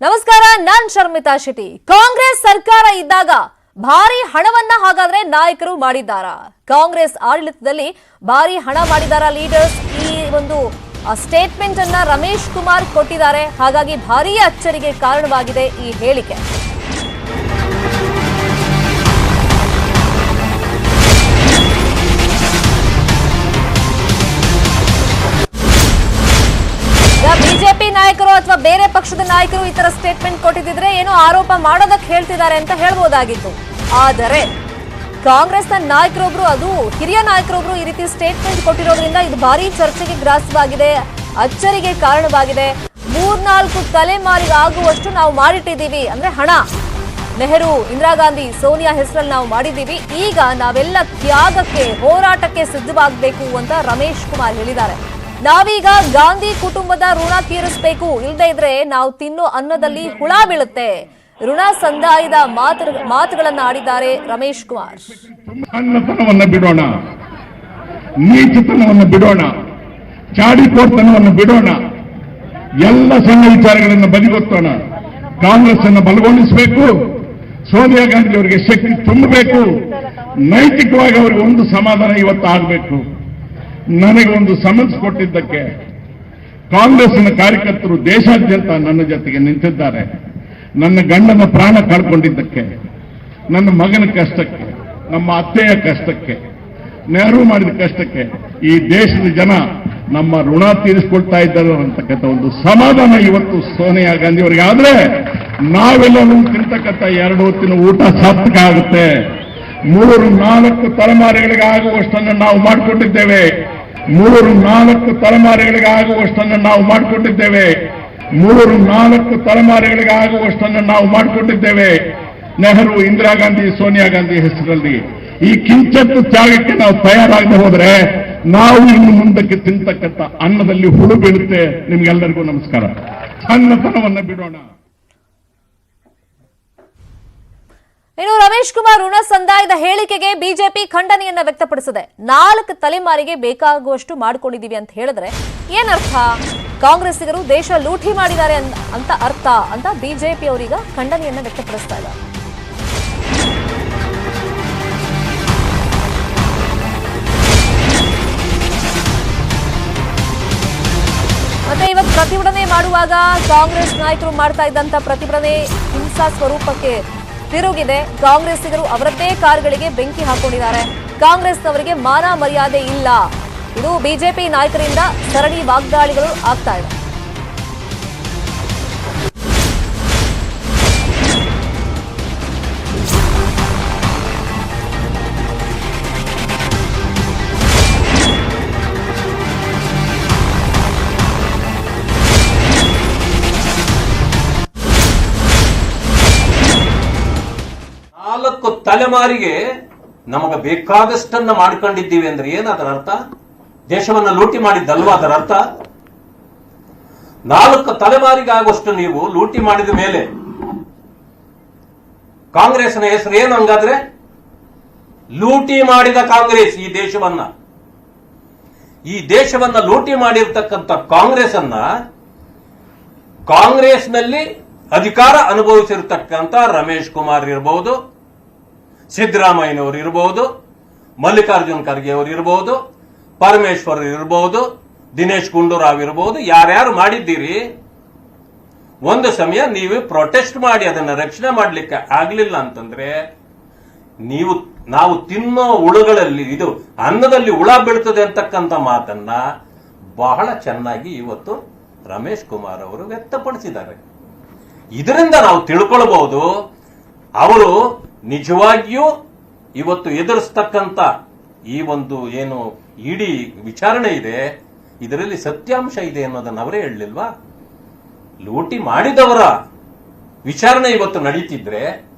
ನಮಸ್ಕಾರ, ನಾನ್ ಶರ್ಮಿತಾ ಶೆಟ್ಟಿ. ಕಾಂಗ್ರೆಸ್ ಸರ್ಕಾರ ಇದ್ದಾಗ ಭಾರಿ ಹಣವನ್ನ ಹಾಗಾದ್ರೆ ನಾಯಕರು ಮಾಡಿದ್ದಾರಾ? ಕಾಂಗ್ರೆಸ್ ಆಡಳಿತದಲ್ಲಿ ಭಾರಿ ಹಣ ಮಾಡಿದಾರ ಲೀಡರ್ಸ್? ಈ ಒಂದು ಸ್ಟೇಟ್ಮೆಂಟ್ ಅನ್ನ ರಮೇಶ್ ಕುಮಾರ್ ಕೊಟ್ಟಿದ್ದಾರೆ. ಹಾಗಾಗಿ ಭಾರಿ ಅಚ್ಚರಿಗೆ ಕಾರಣವಾಗಿದೆ ಈ ಹೇಳಿಕೆ. ಬಿಜೆಪಿ ನಾಯಕರು ಅಥವಾ ಬೇರೆ ಪಕ್ಷದ ನಾಯಕರು ಈ ತರ ಸ್ಟೇಟ್ಮೆಂಟ್ ಕೊಟ್ಟಿದ್ರೆ ಏನೋ ಆರೋಪ ಮಾಡೋದಕ್ಕೆ ಹೇಳ್ತಿದ್ದಾರೆ ಅಂತ ಹೇಳ್ಬೋದಾಗಿತ್ತು. ಆದರೆ ಕಾಂಗ್ರೆಸ್ನ ನಾಯಕರೊಬ್ರು, ಅದು ಹಿರಿಯ ನಾಯಕರೊಬ್ರು ಈ ರೀತಿ ಸ್ಟೇಟ್ಮೆಂಟ್ ಕೊಟ್ಟಿರೋದ್ರಿಂದ ಇದು ಭಾರಿ ಚರ್ಚೆಗೆ ಗ್ರಾಸವಾಗಿದೆ, ಅಚ್ಚರಿಗೆ ಕಾರಣವಾಗಿದೆ. 3-4 ತಲೆಮಾರಿಗಾಗುವಷ್ಟು ನಾವು ಮಾಡಿಟ್ಟಿದ್ದೀವಿ, ಅಂದ್ರೆ ಹಣ ನೆಹರು, ಇಂದಿರಾ ಗಾಂಧಿ, ಸೋನಿಯಾ ಹೆಸರಲ್ಲಿ ನಾವು ಮಾಡಿದ್ದೀವಿ. ಈಗ ನಾವೆಲ್ಲ ತ್ಯಾಗಕ್ಕೆ, ಹೋರಾಟಕ್ಕೆ ಸಿದ್ಧವಾಗಬೇಕು ಅಂತ ರಮೇಶ್ ಕುಮಾರ್ ಹೇಳಿದ್ದಾರೆ. ನಾವೀಗ ಗಾಂಧಿ ಕುಟುಂಬದ ಋಣ ತೀರಿಸಬೇಕು, ಇಲ್ಲದೆ ಇದ್ರೆ ನಾವು ತಿನ್ನೋ ಅನ್ನದಲ್ಲಿ ಹುಳ ಬೀಳುತ್ತೆ. ಋಣ ಸಂದಾಯದ ಮಾತುಗಳನ್ನ ಆಡಿದ್ದಾರೆ ರಮೇಶ್ ಕುಮಾರ್. ಅನ್ನತನವನ್ನು ಬಿಡೋಣ, ನೀಚತನವನ್ನು ಬಿಡೋಣ, ಚಾಡಿಕೋರ್ತನವನ್ನು ಬಿಡೋಣ, ಎಲ್ಲ ಸಣ್ಣ ವಿಚಾರಗಳನ್ನು ಬದಿಗೊತ್ತೋಣ. ಕಾಂಗ್ರೆಸ್ ಅನ್ನು ಬಲಗೊಳಿಸಬೇಕು, ಸೋನಿಯಾ ಗಾಂಧಿ ಅವರಿಗೆ ಶಕ್ತಿ ತುಂಬಬೇಕು, ನೈತಿಕವಾಗಿ ಅವರಿಗೆ ಒಂದು ಸಮಾಧಾನ ಇವತ್ತು ಆಗಬೇಕು. ನನಗೆ ಒಂದು ಸಮನ್ಸ್ ಕೊಟ್ಟಿದ್ದಕ್ಕೆ ಕಾಂಗ್ರೆಸ್ನ ಕಾರ್ಯಕರ್ತರು ದೇಶಾದ್ಯಂತ ನನ್ನ ಜೊತೆಗೆ ನಿಂತಿದ್ದಾರೆ. ನನ್ನ ಗಂಡನ ಪ್ರಾಣ ಕಳ್ಕೊಂಡಿದ್ದಕ್ಕೆ, ನನ್ನ ಮಗನ ಕಷ್ಟಕ್ಕೆ, ನಮ್ಮ ಅತ್ತೆಯ ಕಷ್ಟಕ್ಕೆ, ನೆಹರು ಮಾಡಿದ ಕಷ್ಟಕ್ಕೆ ಈ ದೇಶದ ಜನ ನಮ್ಮ ಋಣ ತೀರಿಸಿಕೊಳ್ತಾ ಇದ್ದಾರೆ ಅಂತಕ್ಕಂಥ ಒಂದು ಸಮಾಧಾನ ಇವತ್ತು ಸೋನಿಯಾ ಗಾಂಧಿ ಅವರಿಗೆ ಆದ್ರೆ ನಾವೆಲ್ಲರೂ ತಿಂತಕ್ಕಂಥ 2 ಹೊತ್ತಿನ ಊಟ ಸಾರ್ಥಕ ಆಗುತ್ತೆ. 3-4 ತಲೆಮಾರಿಗಳಿಗೆ ಆಗುವಷ್ಟನ್ನು ನಾವು ಮಾಡಿಕೊಂಡಿದ್ದೇವೆ. 3-4 ತಲೆಮಾರಿಗಳಿಗೆ ಆಗುವಷ್ಟನ್ನು ನಾವು ಮಾಡಿಕೊಂಡಿದ್ದೇವೆ. 3-4 ತಲೆಮಾರಿಗಳಿಗೆ ಆಗುವಷ್ಟನ್ನು ನಾವು ಮಾಡಿಕೊಂಡಿದ್ದೇವೆ. ನೆಹರು, ಇಂದಿರಾ ಗಾಂಧಿ, ಸೋನಿಯಾ ಗಾಂಧಿ ಹೆಸರಲ್ಲಿ ಈ ಕಿಂಚತ್ತು ತ್ಯಾಗಕ್ಕೆ ನಾವು ತಯಾರಾಗದೆ ಹೋದ್ರೆ ನಾವು ಇನ್ನು ಮುಂದಕ್ಕೆ ತಿಂತಕ್ಕಂಥ ಅನ್ನದಲ್ಲಿ ಹುಳು ಬೀಳುತ್ತೆ. ನಿಮ್ಗೆಲ್ಲರಿಗೂ ನಮಸ್ಕಾರ. ಅನ್ನತನವನ್ನು ಬಿಡೋಣ. ಇನ್ನು ರಮೇಶ್ ಕುಮಾರ್ ಋಣ ಸಂದಾಯದ ಹೇಳಿಕೆಗೆ ಬಿಜೆಪಿ ಖಂಡನೆಯನ್ನ ವ್ಯಕ್ತಪಡಿಸಿದೆ. 4 ತಲೆಮಾರಿಗೆ ಬೇಕಾಗುವಷ್ಟು ಮಾಡಿಕೊಂಡಿದ್ದೀವಿ ಅಂತ ಹೇಳಿದ್ರೆ ಏನರ್ಥ? ಕಾಂಗ್ರೆಸ್ಸಿಗರು ದೇಶ ಲೂಟಿ ಮಾಡಿದ್ದಾರೆ ಅಂತ ಅರ್ಥ ಅಂತ ಬಿಜೆಪಿ ಅವರೀಗ ಖಂಡನೆಯನ್ನ ವ್ಯಕ್ತಪಡಿಸ್ತಾ ಇದ್ದಾರೆ. ಮತ್ತೆ ಇವತ್ತು ಪ್ರತಿಭಟನೆ ಮಾಡುವಾಗ ಕಾಂಗ್ರೆಸ್ ನಾಯಕರು ಮಾಡ್ತಾ ಇದ್ದಂತ ಪ್ರತಿಭಟನೆ ಹಿಂಸಾ ಸ್ವರೂಪಕ್ಕೆ ತಿರುಗಿದೆ. ಕಾಂಗ್ರೆಸ್ಸಿಗರು ಅವರದ್ದೇ ಕಾರ್ಗಳಿಗೆ ಬೆಂಕಿ ಹಾಕೊಂಡಿದ್ದಾರೆ. ಕಾಂಗ್ರೆಸ್ನವರಿಗೆ ಮಾನ ಮರ್ಯಾದೆ ಇಲ್ಲ, ಇದು ಬಿಜೆಪಿ ನಾಯಕರಿಂದ ಸರಣಿ ವಾಗ್ದಾಳಿಗಳು ಆಗ್ತಾ ಇದೆ. ನಾಲ್ಕು ತಲೆಮಾರಿಗೆ ನಮಗೆ ಬೇಕಾದಷ್ಟನ್ನ ಮಾಡ್ಕೊಂಡಿದ್ದೀವಿ ಅಂದ್ರೆ ಏನ್ ಅದರ ಅರ್ಥ? ದೇಶವನ್ನ ಲೂಟಿ ಮಾಡಿದ್ದಲ್ವಾ ಅದರ ಅರ್ಥ? 4 ತಲೆಮಾರಿಗೆ ಆಗುವಷ್ಟು ನೀವು ಲೂಟಿ ಮಾಡಿದ ಮೇಲೆ ಕಾಂಗ್ರೆಸ್ನ ಹೆಸರು ಏನು ಹಂಗಾದ್ರೆ? ಲೂಟಿ ಮಾಡಿದ ಕಾಂಗ್ರೆಸ್. ಈ ದೇಶವನ್ನ ಲೂಟಿ ಮಾಡಿರ್ತಕ್ಕಂಥ ಕಾಂಗ್ರೆಸ್ನಲ್ಲಿ ಅಧಿಕಾರ ಅನುಭವಿಸಿರ್ತಕ್ಕಂಥ ರಮೇಶ್ ಕುಮಾರ್ ಇರಬಹುದು, ಸಿದ್ದರಾಮಯ್ಯನವರು ಇರಬಹುದು, ಮಲ್ಲಿಕಾರ್ಜುನ್ ಖರ್ಗೆ ಅವರು ಇರಬಹುದು, ಪರಮೇಶ್ವರ್ ಇರಬಹುದು, ದಿನೇಶ್ ಗುಂಡೂರಾವ್ ಇರಬಹುದು. ಯಾರ್ಯಾರು ಮಾಡಿದ್ದೀರಿ? ಒಂದು ಸಮಯ ನೀವು ಪ್ರೊಟೆಸ್ಟ್ ಮಾಡಿ ಅದನ್ನ ರಕ್ಷಣೆ ಮಾಡಲಿಕ್ಕೆ ಆಗ್ಲಿಲ್ಲ ಅಂತಂದ್ರೆ ನಾವು ತಿನ್ನೋ ಹುಳುಗಳಲ್ಲಿ ಇದು ಅನ್ನದಲ್ಲಿ ಹುಳ ಬೀಳ್ತದೆ ಅಂತಕ್ಕಂಥ ಮಾತನ್ನ ಬಹಳ ಚೆನ್ನಾಗಿ ಇವತ್ತು ರಮೇಶ್ ಕುಮಾರ್ ಅವರು ವ್ಯಕ್ತಪಡಿಸಿದ್ದಾರೆ. ಇದರಿಂದ ನಾವು ತಿಳ್ಕೊಳ್ಬಹುದು ಅವರು ನಿಜವಾಗಿಯೂ ಇವತ್ತು ಎದುರಿಸ್ತಕ್ಕಂಥ ಈ ಒಂದು ಏನು ಇಡೀ ವಿಚಾರಣೆ ಇದೆ ಇದರಲ್ಲಿ ಸತ್ಯಾಂಶ ಇದೆ ಅನ್ನೋದನ್ನು ಅವರೇ ಹೇಳಲಿಲ್ವಾ? ಲೂಟಿ ಮಾಡಿದವರ ವಿಚಾರಣೆ ಇವತ್ತು ನಡೀತಿದ್ರೆ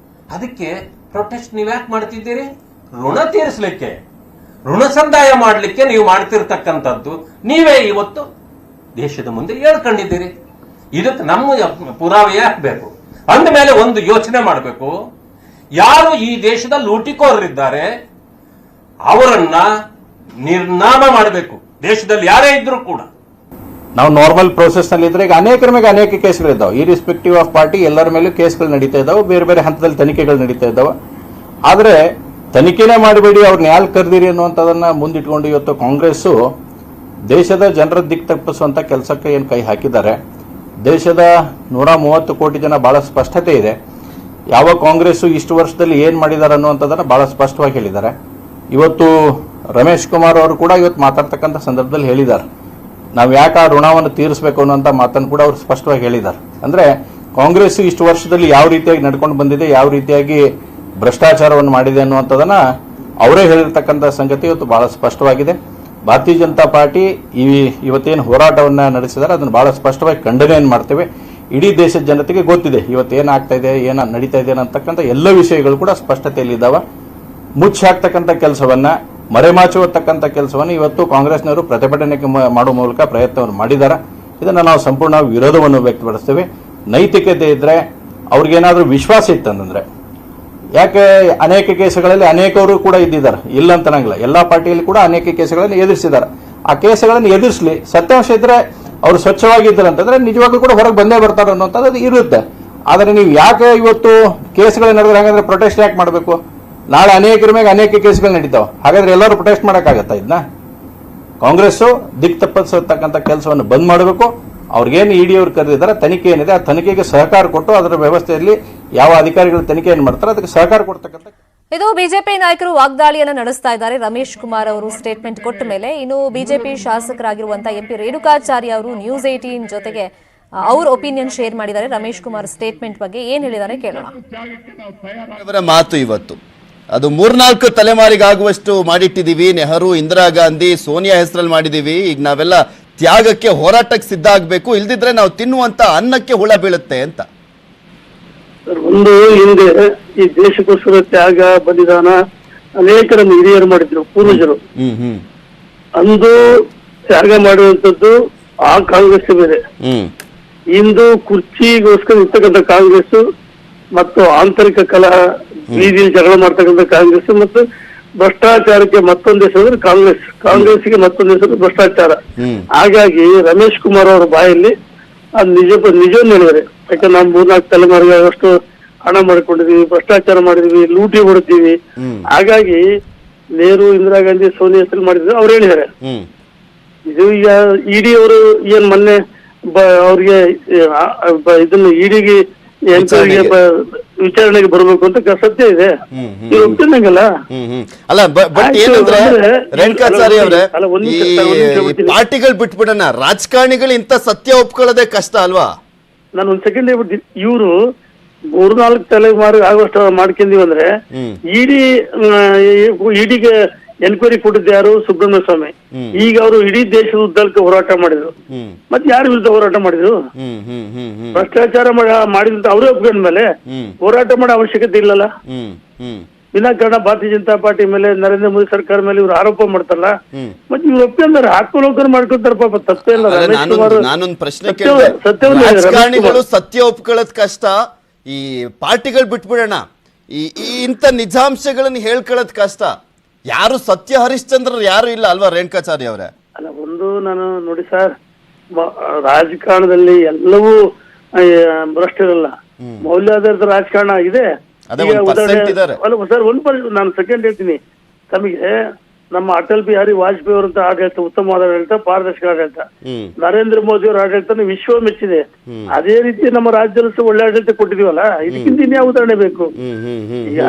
ಅದಕ್ಕೆ ಪ್ರೊಟೆಸ್ಟ್ ನೀವು ಯಾಕೆ ಮಾಡ್ತಿದ್ದೀರಿ? ಋಣ ತೀರಿಸಲಿಕ್ಕೆ, ಋಣ ಸಂದಾಯ ಮಾಡಲಿಕ್ಕೆ ನೀವು ಮಾಡ್ತಿರ್ತಕ್ಕಂಥದ್ದು ನೀವೇ ಇವತ್ತು ದೇಶದ ಮುಂದೆ ಹೇಳ್ಕೊಂಡಿದ್ದೀರಿ. ಇದಕ್ಕೆ ನಮ್ಮ ಪುರಾವೆ ಹಾಕಬೇಕು. ಅಂದಮೇಲೆ ಒಂದು ಯೋಚನೆ ಮಾಡಬೇಕು, ಯಾರು ಈ ದೇಶದ ಲೂಟಿಕೋರರಿದ್ದಾರೆ ಅವರನ್ನ ನಿರ್ನಾಮ ಮಾಡಬೇಕು. ದೇಶದಲ್ಲಿ ಯಾರೇ ಇದ್ರೂ ಕೂಡ ನಾವು ನಾರ್ಮಲ್ ನಲ್ಲಿ ಇದ್ರೆ ಈಗ ಅನೇಕರ ಮೇಲೆ ಅನೇಕ ಕೇಸ್ಗಳಿದ್ದಾವೆ, ಇರಿಸ್ಪೆಕ್ಟಿವ್ ಆಫ್ ಪಾರ್ಟಿ ಎಲ್ಲರ ಮೇಲೂ ಕೇಸ್ಗಳು ನಡೀತಾ ಇದ್ದಾವೆ, ಬೇರೆ ಬೇರೆ ಹಂತದಲ್ಲಿ ತನಿಖೆಗಳು ನಡೀತಾ ಇದ್ದಾವೆ. ಆದರೆ ತನಿಖೆನೇ ಮಾಡಬೇಡಿ, ಅವ್ರನ್ನ ಯಾರು ಕರೆದಿರಿ ಅನ್ನುವಂಥದ್ದನ್ನ ಮುಂದಿಟ್ಕೊಂಡು ಇವತ್ತು ಕಾಂಗ್ರೆಸ್ಸು ದೇಶದ ಜನರ ದಿಕ್ಕು ತಪ್ಪಿಸುವಂತ ಕೆಲಸಕ್ಕೆ ಏನು ಕೈ ಹಾಕಿದ್ದಾರೆ. ದೇಶದ 130 ಕೋಟಿ ಜನ ಬಹಳ ಸ್ಪಷ್ಟತೆ ಇದೆ. ಯಾವ ಕಾಂಗ್ರೆಸ್ಸು ಇಷ್ಟು ವರ್ಷದಲ್ಲಿ ಏನು ಮಾಡಿದ್ದಾರೆ ಅನ್ನುವಂಥದ್ದನ್ನ ಬಹಳ ಸ್ಪಷ್ಟವಾಗಿ ಹೇಳಿದ್ದಾರೆ. ಇವತ್ತು ರಮೇಶ್ ಕುಮಾರ್ ಅವರು ಕೂಡ ಇವತ್ತು ಮಾತಾಡ್ತಕ್ಕಂಥ ಸಂದರ್ಭದಲ್ಲಿ ಹೇಳಿದ್ದಾರೆ, ನಾವು ಯಾಕೆ ಆ ಋಣವನ್ನು ತೀರಿಸಬೇಕು ಅನ್ನೋಂಥ ಮಾತನ್ನು ಕೂಡ ಅವರು ಸ್ಪಷ್ಟವಾಗಿ ಹೇಳಿದ್ದಾರೆ. ಅಂದ್ರೆ ಕಾಂಗ್ರೆಸ್ ಇಷ್ಟು ವರ್ಷದಲ್ಲಿ ಯಾವ ರೀತಿಯಾಗಿ ನಡ್ಕೊಂಡು ಬಂದಿದೆ, ಯಾವ ರೀತಿಯಾಗಿ ಭ್ರಷ್ಟಾಚಾರವನ್ನು ಮಾಡಿದೆ ಅನ್ನುವಂಥದ್ದನ್ನ ಅವರೇ ಹೇಳಿರ್ತಕ್ಕಂಥ ಸಂಗತಿ ಇವತ್ತು ಬಹಳ ಸ್ಪಷ್ಟವಾಗಿದೆ. ಭಾರತೀಯ ಜನತಾ ಪಾರ್ಟಿ ಇವತ್ತೇನು ಹೋರಾಟವನ್ನ ನಡೆಸಿದ್ದಾರೆ ಅದನ್ನು ಬಹಳ ಸ್ಪಷ್ಟವಾಗಿ ಖಂಡನೆಯನ್ನು ಮಾಡ್ತೇವೆ. ಇಡೀ ದೇಶದ ಜನತೆಗೆ ಗೊತ್ತಿದೆ ಇವತ್ತೇನಾಗ್ತಾ ಇದೆ, ಏನ ನಡೀತಾ ಇದೆ ಅಂತಕ್ಕಂಥ ಎಲ್ಲ ವಿಷಯಗಳು ಕೂಡ ಸ್ಪಷ್ಟತೆಯಲ್ಲಿದ್ದಾವೆ. ಮುಚ್ಚಿ ಹಾಕ್ತಕ್ಕಂಥ ಕೆಲಸವನ್ನ, ಮರೆಮಾಚುವತಕ್ಕಂಥ ಕೆಲಸವನ್ನು ಇವತ್ತು ಕಾಂಗ್ರೆಸ್ನವರು ಪ್ರತಿಭಟನೆ ಮಾಡುವ ಮೂಲಕ ಪ್ರಯತ್ನವನ್ನು ಮಾಡಿದ್ದಾರೆ. ಇದನ್ನು ನಾವು ಸಂಪೂರ್ಣ ವಿರೋಧವನ್ನು ವ್ಯಕ್ತಪಡಿಸ್ತೇವೆ. ನೈತಿಕತೆ ಇದ್ರೆ ಅವ್ರಿಗೇನಾದ್ರೂ ವಿಶ್ವಾಸ ಇತ್ತಂದ್ರೆ, ಯಾಕೆ ಅನೇಕ ಕೇಸುಗಳಲ್ಲಿ ಅನೇಕರು ಕೂಡ ಇದ್ದಿದ್ದಾರೆ, ಇಲ್ಲ ಅಂತ ಅನ್ನಂಗಿಲ್ಲ, ಎಲ್ಲಾ ಪಾರ್ಟಿಯಲ್ಲಿ ಕೂಡ ಅನೇಕ ಕೇಸುಗಳನ್ನು ಎದುರಿಸಿದ್ದಾರೆ. ಆ ಕೇಸುಗಳನ್ನು ಎದುರಿಸಲಿ, ಸತ್ಯಾಂಶ ಇದ್ರೆ ಅವರು ಸ್ವಚ್ಛವಾಗಿದ್ದಾರೆ ಅಂತಂದ್ರೆ ನಿಜವಾಗ್ಲೂ ಕೂಡ ಹೊರಗೆ ಬಂದೇ ಬರ್ತಾರೆ ಅನ್ನೋಂಥದ್ದು ಇರುತ್ತೆ. ಆದರೆ ನೀವು ಯಾಕೆ ಇವತ್ತು ಕೇಸುಗಳು ನಡೆದ್ರೆ ಹಾಗಾದ್ರೆ ಪ್ರೊಟೆಸ್ಟ್ ಯಾಕೆ ಮಾಡಬೇಕು? ನಾಳೆ ಅನೇಕರ ಮೇಲೆ ಅನೇಕ ಕೇಸುಗಳು ನಡೀತಾವೆ, ಹಾಗಾದ್ರೆ ಎಲ್ಲರೂ ಪ್ರೊಟೆಸ್ಟ್ ಮಾಡೋಕ್ಕಾಗತ್ತಾ? ಇದನ್ನ ಕಾಂಗ್ರೆಸ್ಸು ದಿಕ್ ತಪ್ಪಿಸತಕ್ಕಂಥ ಕೆಲಸವನ್ನು ಬಂದ್ ಮಾಡಬೇಕು. ಅವ್ರಿಗೇನು ಇಡಿ ಅವರು ಕರೆದಿದ್ದಾರೆ, ತನಿಖೆ ಏನಿದೆ ಆ ತನಿಖೆಗೆ ಸಹಕಾರ ಕೊಟ್ಟು ಅದರ ವ್ಯವಸ್ಥೆಯಲ್ಲಿ ಯಾವ ಅಧಿಕಾರಿಗಳು ತನಿಖೆಯನ್ನು ಮಾಡ್ತಾರೆ ಅದಕ್ಕೆ ಸಹಕಾರ ಕೊಡ್ತಕ್ಕಂಥ. ಇದು ಬಿಜೆಪಿ ನಾಯಕರು ವಾಗ್ದಾಳಿಯನ್ನ ನಡೆಸ್ತಾ ಇದ್ದಾರೆ. ರಮೇಶ್ ಕುಮಾರ್ ಅವರು ಸ್ಟೇಟ್ಮೆಂಟ್ ಕೊಟ್ಟ ಮೇಲೆ ಇನ್ನು ಬಿಜೆಪಿ ಶಾಸಕರಾಗಿರುವಂತಹ ಎಂಪಿ ರೇಣುಕಾಚಾರ್ಯ ಅವರು ನ್ಯೂಸ್ 18 ಜೊತೆಗೆ ಅವ್ರ ಒಪಿನಿಯನ್ ಶೇರ್ ಮಾಡಿದ್ದಾರೆ. ರಮೇಶ್ ಕುಮಾರ್ ಸ್ಟೇಟ್ಮೆಂಟ್ ಬಗ್ಗೆ ಏನ್ ಹೇಳಿದ್ದಾರೆ ಕೇಳೋಣ. ಅವರ ಮಾತು ಇವತ್ತು ಅದು 3-4 ತಲೆಮಾರಿಗಾಗುವಷ್ಟು ಮಾಡಿಟ್ಟಿದೀವಿ. ನೆಹರು, ಇಂದಿರಾ ಗಾಂಧಿ, ಸೋನಿಯಾ ಹೆಸರಲ್ಲಿ ಮಾಡಿದೀವಿ. ಈಗ ನಾವೆಲ್ಲ ತ್ಯಾಗಕ್ಕೆ, ಹೋರಾಟಕ್ಕೆ ಸಿದ್ಧ ಆಗ್ಬೇಕು, ಇಲ್ದಿದ್ರೆ ನಾವು ತಿನ್ನುವಂತ ಅನ್ನಕ್ಕೆ ಹುಳ ಬೀಳುತ್ತೆ ಅಂತ. ಒಂದು ಹಿಂದೆ ಈ ದೇಶಕ್ಕೋಸ್ಕರ ತ್ಯಾಗ ಬಲಿದಾನ ಅನೇಕರನ್ನು ಹಿರಿಯರು ಮಾಡಿದ್ರು, ಪೂರ್ವಜರು. ಅಂದು ತ್ಯಾಗ ಮಾಡುವಂತದ್ದು ಆ ಕಾಂಗ್ರೆಸ್ ಬೇರೆ. ಇಂದು ಕುರ್ಚಿಗೋಸ್ಕರ ಇರ್ತಕ್ಕಂಥ ಕಾಂಗ್ರೆಸ್ ಮತ್ತು ಆಂತರಿಕ ಕಲಹ, ಬೀದಿಯಲ್ಲಿ ಜಗಳ ಮಾಡ್ತಕ್ಕಂಥ ಕಾಂಗ್ರೆಸ್ ಮತ್ತು ಭ್ರಷ್ಟಾಚಾರಕ್ಕೆ ಮತ್ತೊಂದು ಹೆಸರು ಕಾಂಗ್ರೆಸ್ಗೆ ಮತ್ತೊಂದು ಹೆಸರು ಭ್ರಷ್ಟಾಚಾರ. ಹಾಗಾಗಿ ರಮೇಶ್ ಕುಮಾರ್ ಅವರ ಬಾಯಲ್ಲಿ ಅದು ನಿಜವನ್ನು ಹೇಳಿದ್ದಾರೆ. ಯಾಕಂದ್ರೆ ನಾವು 3-4 ತಲೆಮಾರಿಗಳಷ್ಟು ಹಣ ಮಾಡಿಕೊಂಡಿದೀವಿ, ಭ್ರಷ್ಟಾಚಾರ ಮಾಡಿದೀವಿ, ಲೂಟಿ ಹೊಡೆದಿವಿ. ಹಾಗಾಗಿ ನೆಹರು, ಇಂದಿರಾ ಗಾಂಧಿ, ಸೋನಿಯಾ ಹೆಸರು ಮಾಡಿದ್ರು ಅವ್ರು ಹೇಳಿದ್ದಾರೆ. ಇದು ಈಗ ಇಡಿ ಅವರು ಏನ್ ಮೊನ್ನೆ ಅವ್ರಿಗೆ ಇದನ್ನ ಇಡಿಗೆ ವಿಚಾರಣೆಗೆ ಬರಬೇಕು ಅಂತ ಸತ್ಯ ಇದೆ, ಒಪ್ತಿನಂಗಲ್ಲ. ಅಲ್ಲ ಬಟ್ ಏನಂದ್ರೆ ರೇಣುಕಾಚಾರ್ಯ ಅವರೇ, ಪಾರ್ಟಿಗಳು ಬಿಟ್ಬಿಡೋಣ, ರಾಜಕಾರಣಿಗಳು ಇಂತ ಸತ್ಯ ಒಪ್ಕೊಳ್ಳೋದೇ ಕಷ್ಟ ಅಲ್ವಾ? ನಾನು ಒಂದ್ ಸೆಕೆಂಡ್ ಹೇಳ್ಬಿಡ್ತೀನಿ. ಇವರು 3-4 ತಲೆಮಾರು ಆಗೋಷ್ಟು ಮಾಡ್ಕೊಂಡಿವಿ ಅಂದ್ರೆ ಇಡಿಗೆ ಎನ್ಕ್ವೈರಿ ಕೊಟ್ಟಿದ್ದು ಯಾರು? ಸುಬ್ರಹ್ಮಣ್ಯ ಸ್ವಾಮಿ. ಈಗ ಅವರು ಇಡೀ ದೇಶದ ಉದ್ದಕ್ಕೆ ಹೋರಾಟ ಮಾಡಿದ್ರು. ಮತ್ತೆ ಯಾರ ವಿರುದ್ಧ ಹೋರಾಟ ಮಾಡಿದ್ರು? ಭ್ರಷ್ಟಾಚಾರ ಮಾಡಿದಂತ ಅವರೇ ಒಪ್ಕೊಂಡ್ಮೇಲೆ ಹೋರಾಟ ಮಾಡೋ ಅವಶ್ಯಕತೆ ಇಲ್ಲಲ್ಲ. ವಿನಾಕಾರಣ ಭಾರತೀಯ ಜನತಾ ಪಾರ್ಟಿ ಮೇಲೆ, ನರೇಂದ್ರ ಮೋದಿ ಸರ್ಕಾರ ಮೇಲೆ ಇವ್ರು ಆರೋಪ ಮಾಡ್ತಾರಲ್ಲ, ಮತ್ತೆ ಇವ್ರು ಒಪ್ಕೊಂಡ್ರೆ ಹಾಕೊಂಡು ಮಾಡ್ಕೊತಾರೆ. ಪಾಪ ತಪ್ಪೇಲ್ಲ. ನಾನೊಂದು ಪ್ರಶ್ನೆ ಕೇಳಿದೆ, ರಾಜಕಾರಣಿಗಳು ಸತ್ಯ ಒಪ್ಕೊಳ್ಳೋದ್ ಕಷ್ಟ, ಈ ಪಾರ್ಟಿಗಳು ಬಿಟ್ಬಿಡೋಣ, ಇಂಥ ನಿಜಾಂಶಗಳನ್ನ ಹೇಳ್ಕೊಳ್ಳೋದ್ ಕಷ್ಟ. ಯಾರು ಸತ್ಯ ಹರಿಶ್ಚಂದ್ರ ಯಾರು ಇಲ್ಲ ಅಲ್ವಾ ರೇಣುಕಾಚಾರ್ಯ ಅವರೇ? ಅಲ್ಲ, ಒಂದು ನಾನು ನೋಡಿ ಸರ್, ರಾಜಕಾರಣದಲ್ಲಿ ಎಲ್ಲವೂ ಭ್ರಷ್ಟರಲ್ಲ, ಮೌಲ್ಯಾಧಾರಿತ ರಾಜಕಾರಣ ಇದೆ. ಅಲ್ಲ ಸರ್, ನಾನು ಸೆಕೆಂಡ್ ಹೇಳ್ತೀನಿ ತಮಗೆ. ನಮ್ಮ ಅಟಲ್ ಬಿಹಾರಿ ವಾಜಪೇಯಿ ಅವರಂತ ಆಡಳಿತ ಉತ್ತಮವಾದ ಆಡಳಿತ, ಪಾರದರ್ಶಕ ಆಡಳಿತ. ನರೇಂದ್ರ ಮೋದಿ ಅವರ ಆಡಳಿತ ವಿಶ್ವ ಮೆಚ್ಚಿದೆ. ಅದೇ ರೀತಿ ನಮ್ಮ ರಾಜ್ಯದಲ್ಲೂ ಒಳ್ಳೆ ಆಡಳಿತ ಕೊಟ್ಟಿದೀವಲ್ಲ, ಇದಕ್ಕಿಂತ ಇನ್ಯಾವ ಉದಾಹರಣೆ ಬೇಕು? ಈಗ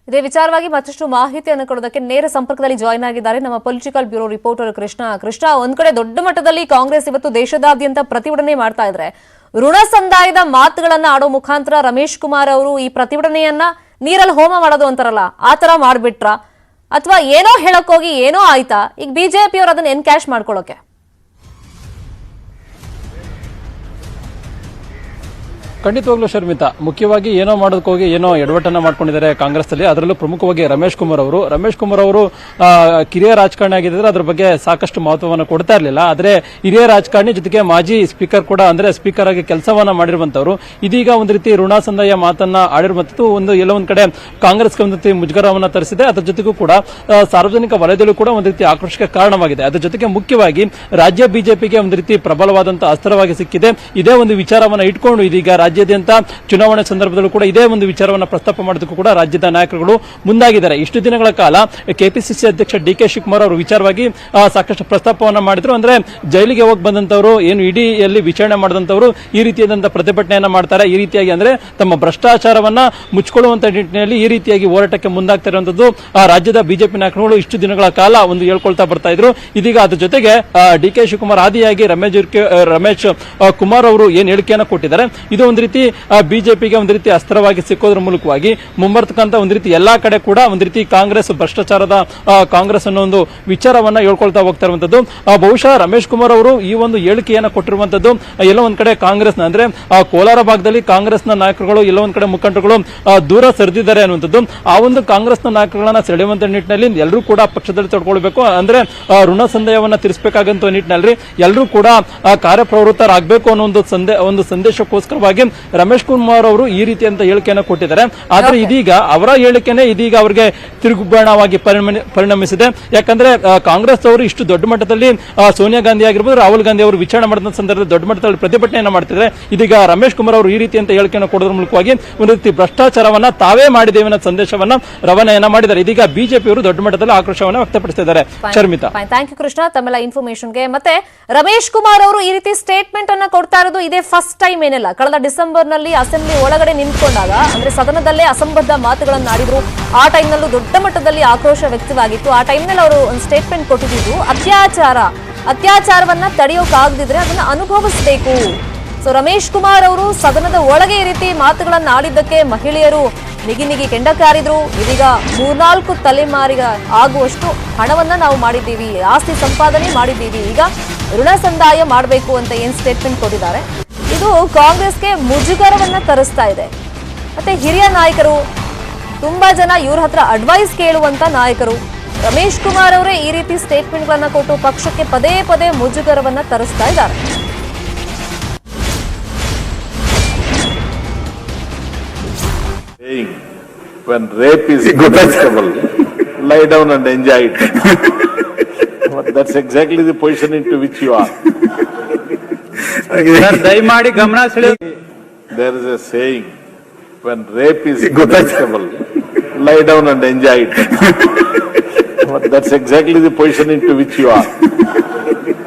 ಇದೇ ವಿಚಾರವಾಗಿ ಮತ್ತಷ್ಟು ಮಾಹಿತಿಯನ್ನು ಕೊಡೋದಕ್ಕೆ ನೇರ ಸಂಪರ್ಕದಲ್ಲಿ ಜಾಯ್ನ್ ಆಗಿದ್ದಾರೆ ನಮ್ಮ ಪೊಲಿಟಿಕಲ್ ಬ್ಯೂರೋ ರಿಪೋರ್ಟರ್ ಕೃಷ್ಣ. ಒಂದ್ ಕಡೆ ದೊಡ್ಡ ಮಟ್ಟದಲ್ಲಿ ಕಾಂಗ್ರೆಸ್ ಇವತ್ತು ದೇಶದಾದ್ಯಂತ ಪ್ರತಿಭಟನೆ ಮಾಡ್ತಾ ಇದ್ರೆ, ಋಣ ಸಂದಾಯದ ಮಾತುಗಳನ್ನ ಆಡೋ ಮುಖಾಂತರ ರಮೇಶ್ ಕುಮಾರ್ ಅವರು ಈ ಪ್ರತಿಭಟನೆಯನ್ನ ನೀರಲ್ಲಿ ಹೋಮ ಮಾಡೋದು ಅಂತಾರಲ್ಲ, ಆ ತರ ಮಾಡ್ಬಿಟ್ರ ಅಥವಾ ಏನೋ ಹೇಳಕ್ ಹೋಗಿ ಏನೋ ಆಯ್ತಾ? ಈಗ ಬಿಜೆಪಿ ಅವರು ಅದನ್ನ ಎನ್ಕ್ಯಾಶ್ ಮಾಡ್ಕೊಳ್ಳೋಕೆ ಖಂಡಿತವಾಗ್ಲೂ ಶರ್ಮಿತಾ, ಮುಖ್ಯವಾಗಿ ಏನೋ ಮಾಡೋದಕ್ಕೆ ಹೋಗಿ ಏನೋ ಎಡವಟ್ಟನ್ನ ಮಾಡ್ಕೊಂಡಿದ್ದಾರೆ ಕಾಂಗ್ರೆಸ್ ಅಲ್ಲಿ. ಅದರಲ್ಲೂ ಪ್ರಮುಖವಾಗಿ ರಮೇಶ್ ಕುಮಾರ್ ಅವರು ಕಿರಿಯ ರಾಜಕಾರಣಿ ಆಗಿದ್ರೆ ಅದ್ರ ಬಗ್ಗೆ ಸಾಕಷ್ಟು ಮಹತ್ವವನ್ನು ಕೊಡ್ತಾ ಇರಲಿಲ್ಲ. ಆದ್ರೆ ಹಿರಿಯ ರಾಜಕಾರಣಿ ಜೊತೆಗೆ ಮಾಜಿ ಸ್ಪೀಕರ್ ಕೂಡ, ಅಂದ್ರೆ ಸ್ಪೀಕರ್ ಆಗಿ ಕೆಲಸವನ್ನ ಮಾಡಿರುವಂತವರು, ಇದೀಗ ಒಂದು ರೀತಿ ಋಣ ಸಂದಾಯ ಮಾತನ್ನ ಆಡಿರುವಂತದ್ದು ಎಲ್ಲೋ ಒಂದ್ ಕಡೆ ಕಾಂಗ್ರೆಸ್ಗೆ ಒಂದು ರೀತಿ ಮುಜುಗರವನ್ನ ತರಿಸಿದೆ. ಅದರ ಜೊತೆಗೂ ಕೂಡ ಸಾರ್ವಜನಿಕ ವಲಯದಲ್ಲೂ ಕೂಡ ಒಂದು ರೀತಿ ಆಕ್ರೋಶಕ್ಕೆ ಕಾರಣವಾಗಿದೆ. ಅದರ ಜೊತೆಗೆ ಮುಖ್ಯವಾಗಿ ರಾಜ್ಯ ಬಿಜೆಪಿಗೆ ಒಂದು ರೀತಿ ಪ್ರಬಲವಾದಂತಹ ಅಸ್ತ್ರವಾಗಿ ಸಿಕ್ಕಿದೆ. ಇದೇ ಒಂದು ವಿಚಾರವನ್ನ ಇಟ್ಕೊಂಡು ಇದೀಗ ರಾಜ್ಯಾದ್ಯಂತ ಚುನಾವಣೆ ಸಂದರ್ಭದಲ್ಲೂ ಕೂಡ ಇದೇ ಒಂದು ವಿಚಾರವನ್ನು ಪ್ರಸ್ತಾಪ ಮಾಡೋದಕ್ಕೂ ಕೂಡ ರಾಜ್ಯದ ನಾಯಕರುಗಳು ಮುಂದಾಗಿದ್ದಾರೆ. ಇಷ್ಟು ದಿನಗಳ ಕಾಲ ಕೆಪಿಸಿಸಿ ಅಧ್ಯಕ್ಷ ಡಿ.ಕೆ. ಶಿವಕುಮಾರ್ ಅವರು ವಿಚಾರವಾಗಿ ಸಾಕಷ್ಟು ಪ್ರಸ್ತಾಪವನ್ನ ಮಾಡಿದ್ರು. ಅಂದ್ರೆ ಜೈಲಿಗೆ ಹೋಗಿ ಬಂದಂತವರು, ಏನು ಇಡಿಯಲ್ಲಿ ವಿಚಾರಣೆ ಮಾಡಿದಂತವರು ಈ ರೀತಿಯಾದಂತಹ ಪ್ರತಿಭಟನೆಯನ್ನ ಮಾಡ್ತಾರೆ. ಈ ರೀತಿಯಾಗಿ ಅಂದ್ರೆ ತಮ್ಮ ಭ್ರಷ್ಟಾಚಾರವನ್ನ ಮುಚ್ಚಿಕೊಳ್ಳುವಂತ ನಿಟ್ಟಿನಲ್ಲಿ ಈ ರೀತಿಯಾಗಿ ಹೋರಾಟಕ್ಕೆ ಮುಂದಾಗ್ತಾ ಇರುವಂತದ್ದು ರಾಜ್ಯದ ಬಿಜೆಪಿ ನಾಯಕರುಗಳು ಇಷ್ಟು ದಿನಗಳ ಕಾಲ ಒಂದು ಹೇಳ್ಕೊಳ್ತಾ ಬರ್ತಾ ಇದ್ರು. ಇದೀಗ ಅದ್ರ ಜೊತೆಗೆ ಡಿ.ಕೆ. ಶಿವಕುಮಾರ್ ಆದಿಯಾಗಿ ರಮೇಶ್ ಕುಮಾರ್ ಅವರು ಏನ್ ಹೇಳಿಕೆಯನ್ನ ಕೊಟ್ಟಿದ್ದಾರೆ, ಇದು ಒಂದು ರೀತಿ ಬಿಜೆಪಿಗೆ ಒಂದು ರೀತಿ ಅಸ್ತ್ರವಾಗಿ ಸಿಕ್ಕೋದ್ರ ಮೂಲಕವಾಗಿ ಮುಂಬರ್ತಕ್ಕಂತ ಒಂದು ರೀತಿ ಎಲ್ಲಾ ಕಡೆ ಕೂಡ ಒಂದು ರೀತಿ ಕಾಂಗ್ರೆಸ್ ಭ್ರಷ್ಟಾಚಾರದ ಕಾಂಗ್ರೆಸ್ ಅನ್ನೋ ಒಂದು ವಿಚಾರವನ್ನ ಹೇಳ್ಕೊಳ್ತಾ ಹೋಗ್ತಾ ಇರುವಂತದ್ದು. ಬಹುಶಃ ರಮೇಶ್ ಕುಮಾರ್ ಅವರು ಈ ಒಂದು ಹೇಳಿಕೆಯನ್ನ ಕೊಟ್ಟಿರುವಂತದ್ದು ಎಲ್ಲೋ ಒಂದ್ ಕಡೆ ಕಾಂಗ್ರೆಸ್ನ, ಅಂದ್ರೆ ಕೋಲಾರ ಭಾಗದಲ್ಲಿ ಕಾಂಗ್ರೆಸ್ನ ನಾಯಕರುಗಳು ಎಲ್ಲೋ ಒಂದ್ ಕಡೆ ಮುಖಂಡರುಗಳು ದೂರ ಸರಿದಿದ್ದಾರೆ ಅನ್ನುವಂಥದ್ದು. ಆ ಒಂದು ಕಾಂಗ್ರೆಸ್ನ ನಾಯಕರುಗಳನ್ನ ಸೆಳೆಯುವಂತ ನಿಟ್ಟಿನಲ್ಲಿ ಎಲ್ಲರೂ ಕೂಡ ಪಕ್ಷದಲ್ಲಿ ತೊಡ್ಕೊಳ್ಬೇಕು, ಅಂದ್ರೆ ಋಣ ಸಂದೇಹವನ್ನ ತೀರಿಸಬೇಕಾಗಂತ ನಿಟ್ಟಿನಲ್ಲಿ ಎಲ್ಲರೂ ಕೂಡ ಕಾರ್ಯಪ್ರವೃತ್ತರಾಗಬೇಕು ಅನ್ನೋ ಒಂದು ಸಂದೇಶಕ್ಕೋಸ್ಕರವಾಗಿ ರಮೇಶ್ ಕುಮಾರ್ ಅವರು ಈ ರೀತಿಯಂತ ಹೇಳಿಕೆಯನ್ನು ಕೊಟ್ಟಿದ್ದಾರೆ. ಆದ್ರೆ ಇದೀಗ ಅವರ ಹೇಳಿಕೆನೇ ಇದೀಗ ಅವರಿಗೆ ತಿರುಗುಬಾಣವಾಗಿ ಪರಿಣಮಿಸಿದೆ. ಯಾಕಂದ್ರೆ ಕಾಂಗ್ರೆಸ್ ಅವರು ಇಷ್ಟು ದೊಡ್ಡ ಮಟ್ಟದಲ್ಲಿ ಸೋನಿಯಾ ಗಾಂಧಿ ಆಗಿರ್ಬೋದು, ರಾಹುಲ್ ಗಾಂಧಿ ಅವರು ವಿಚಾರಣೆ ಮಾಡಿದ ಸಂದರ್ಭದಲ್ಲಿ ದೊಡ್ಡ ಮಟ್ಟದಲ್ಲಿ ಪ್ರತಿಭಟನೆಯನ್ನ ಮಾಡ್ತಿದ್ದಾರೆ. ಇದೀಗ ರಮೇಶ್ ಕುಮಾರ್ ಅವರು ಈ ರೀತಿಯಂತ ಹೇಳಿಕೆಯನ್ನು ಕೊಡೋದ್ರ ಮೂಲಕವಾಗಿ ಒಂದು ರೀತಿ ಭ್ರಷ್ಟಾಚಾರವನ್ನ ತಾವೇ ಮಾಡಿದ್ದೇವೆ ಅನ್ನೋ ಸಂದೇಶವನ್ನ ರವಾನೆಯನ್ನ ಮಾಡಿದ್ದಾರೆ. ಇದೀಗ ಬಿಜೆಪಿಯವರು ದೊಡ್ಡ ಮಟ್ಟದಲ್ಲಿ ಆಕ್ರೋಶವನ್ನ ವ್ಯಕ್ತಪಡಿಸಿದ್ದಾರೆ. ಶರ್ಮಿತಾ, ಥ್ಯಾಂಕ್ ಯು ಕೃಷ್ಣ ತಮ್ಮೆಲ್ಲ ಇನ್ಫಾರ್ಮೇಶನ್ಗೆ. ಮತ್ತೆ ರಮೇಶ್ ಕುಮಾರ್ ಅವರು ಈ ರೀತಿ ಸ್ಟೇಟ್ಮೆಂಟ್ ಅನ್ನ ಕೊಡ್ತಾ ಇರೋದು ಇದೇ ಫಸ್ಟ್ ಟೈಮ್ ಏನಲ್ಲ. ಕಳೆದ ಡಿಸೆಂಬರ್ ನಲ್ಲಿ ಅಸೆಂಬ್ಲಿ ಒಳಗಡೆ ನಿಂತ್ಕೊಂಡಾಗ, ಅಂದ್ರೆ ಸದನದಲ್ಲೇ ಅಸಂಬದ್ಧ ಮಾತುಗಳನ್ನು ಆಡಿದ್ರು. ಆ ಟೈಮ್ನಲ್ಲೂ ದೊಡ್ಡ ಮಟ್ಟದಲ್ಲಿ ಆಕ್ರೋಶ ವ್ಯಕ್ತವಾಗಿತ್ತು. ಆ ಟೈಮ್ನಲ್ಲಿ ಅವರು ಒಂದು ಸ್ಟೇಟ್ಮೆಂಟ್ ಕೊಟ್ಟಿದ್ದು ಅತ್ಯಾಚಾರವನ್ನ ತಡೆಯೋಕಾಗದಿದ್ರೆ ಅದನ್ನ ಅನುಭವಿಸಬೇಕು. ಸೊ ರಮೇಶ್ ಕುಮಾರ್ ಅವರು ಸದನದ ಒಳಗೆ ಈ ರೀತಿ ಮಾತುಗಳನ್ನು ಆಡಿದ್ದಕ್ಕೆ ಮಹಿಳೆಯರು ನಿಗಿ ಕೆಂಡ ಕಾರಿದ್ರು. ಇದೀಗ 3-4 ತಲೆಮಾರಿಗೆ ಆಗುವಷ್ಟು ಹಣವನ್ನ ನಾವು ಮಾಡಿದ್ದೀವಿ, ಆಸ್ತಿ ಸಂಪಾದನೆ ಮಾಡಿದ್ದೀವಿ, ಈಗ ಋಣ ಸಂದಾಯ ಮಾಡಬೇಕು ಅಂತ ಏನ್ ಸ್ಟೇಟ್ಮೆಂಟ್ ಕೊಟ್ಟಿದ್ದಾರೆ, ಇದು ಕಾಂಗ್ರೆಸ್ಗೆ ಮುಜುಗರವನ್ನ ತರಿಸ್ತಾ ಇದೆ. ಮತ್ತೆ ಹಿರಿಯ ನಾಯಕರು, ತುಂಬಾ ಜನ ಇವ್ರ ಹತ್ರ ಅಡ್ವೈಸ್ ಕೇಳುವಂತ ನಾಯಕರು, ರಮೇಶ್ ಕುಮಾರ್ ಅವರೇ ಈ ರೀತಿ ಸ್ಟೇಟ್ಮೆಂಟ್ ಗಳನ್ನ ಕೊಟ್ಟು ಪಕ್ಷಕ್ಕೆ ಪದೇ ಪದೇ ಮುಜುಗರವನ್ನ ತರಿಸ್ತಾ ಇದ್ದಾರೆ. When rape is acceptable, lie down and enjoy it. But that's exactly the position into which you are. ದಯಮಾಡಿ ಗಮನ ಸೆಳೆಯುವ. There is a saying, when rape is acceptable, lie down and enjoy it. But that's exactly the position into which you are.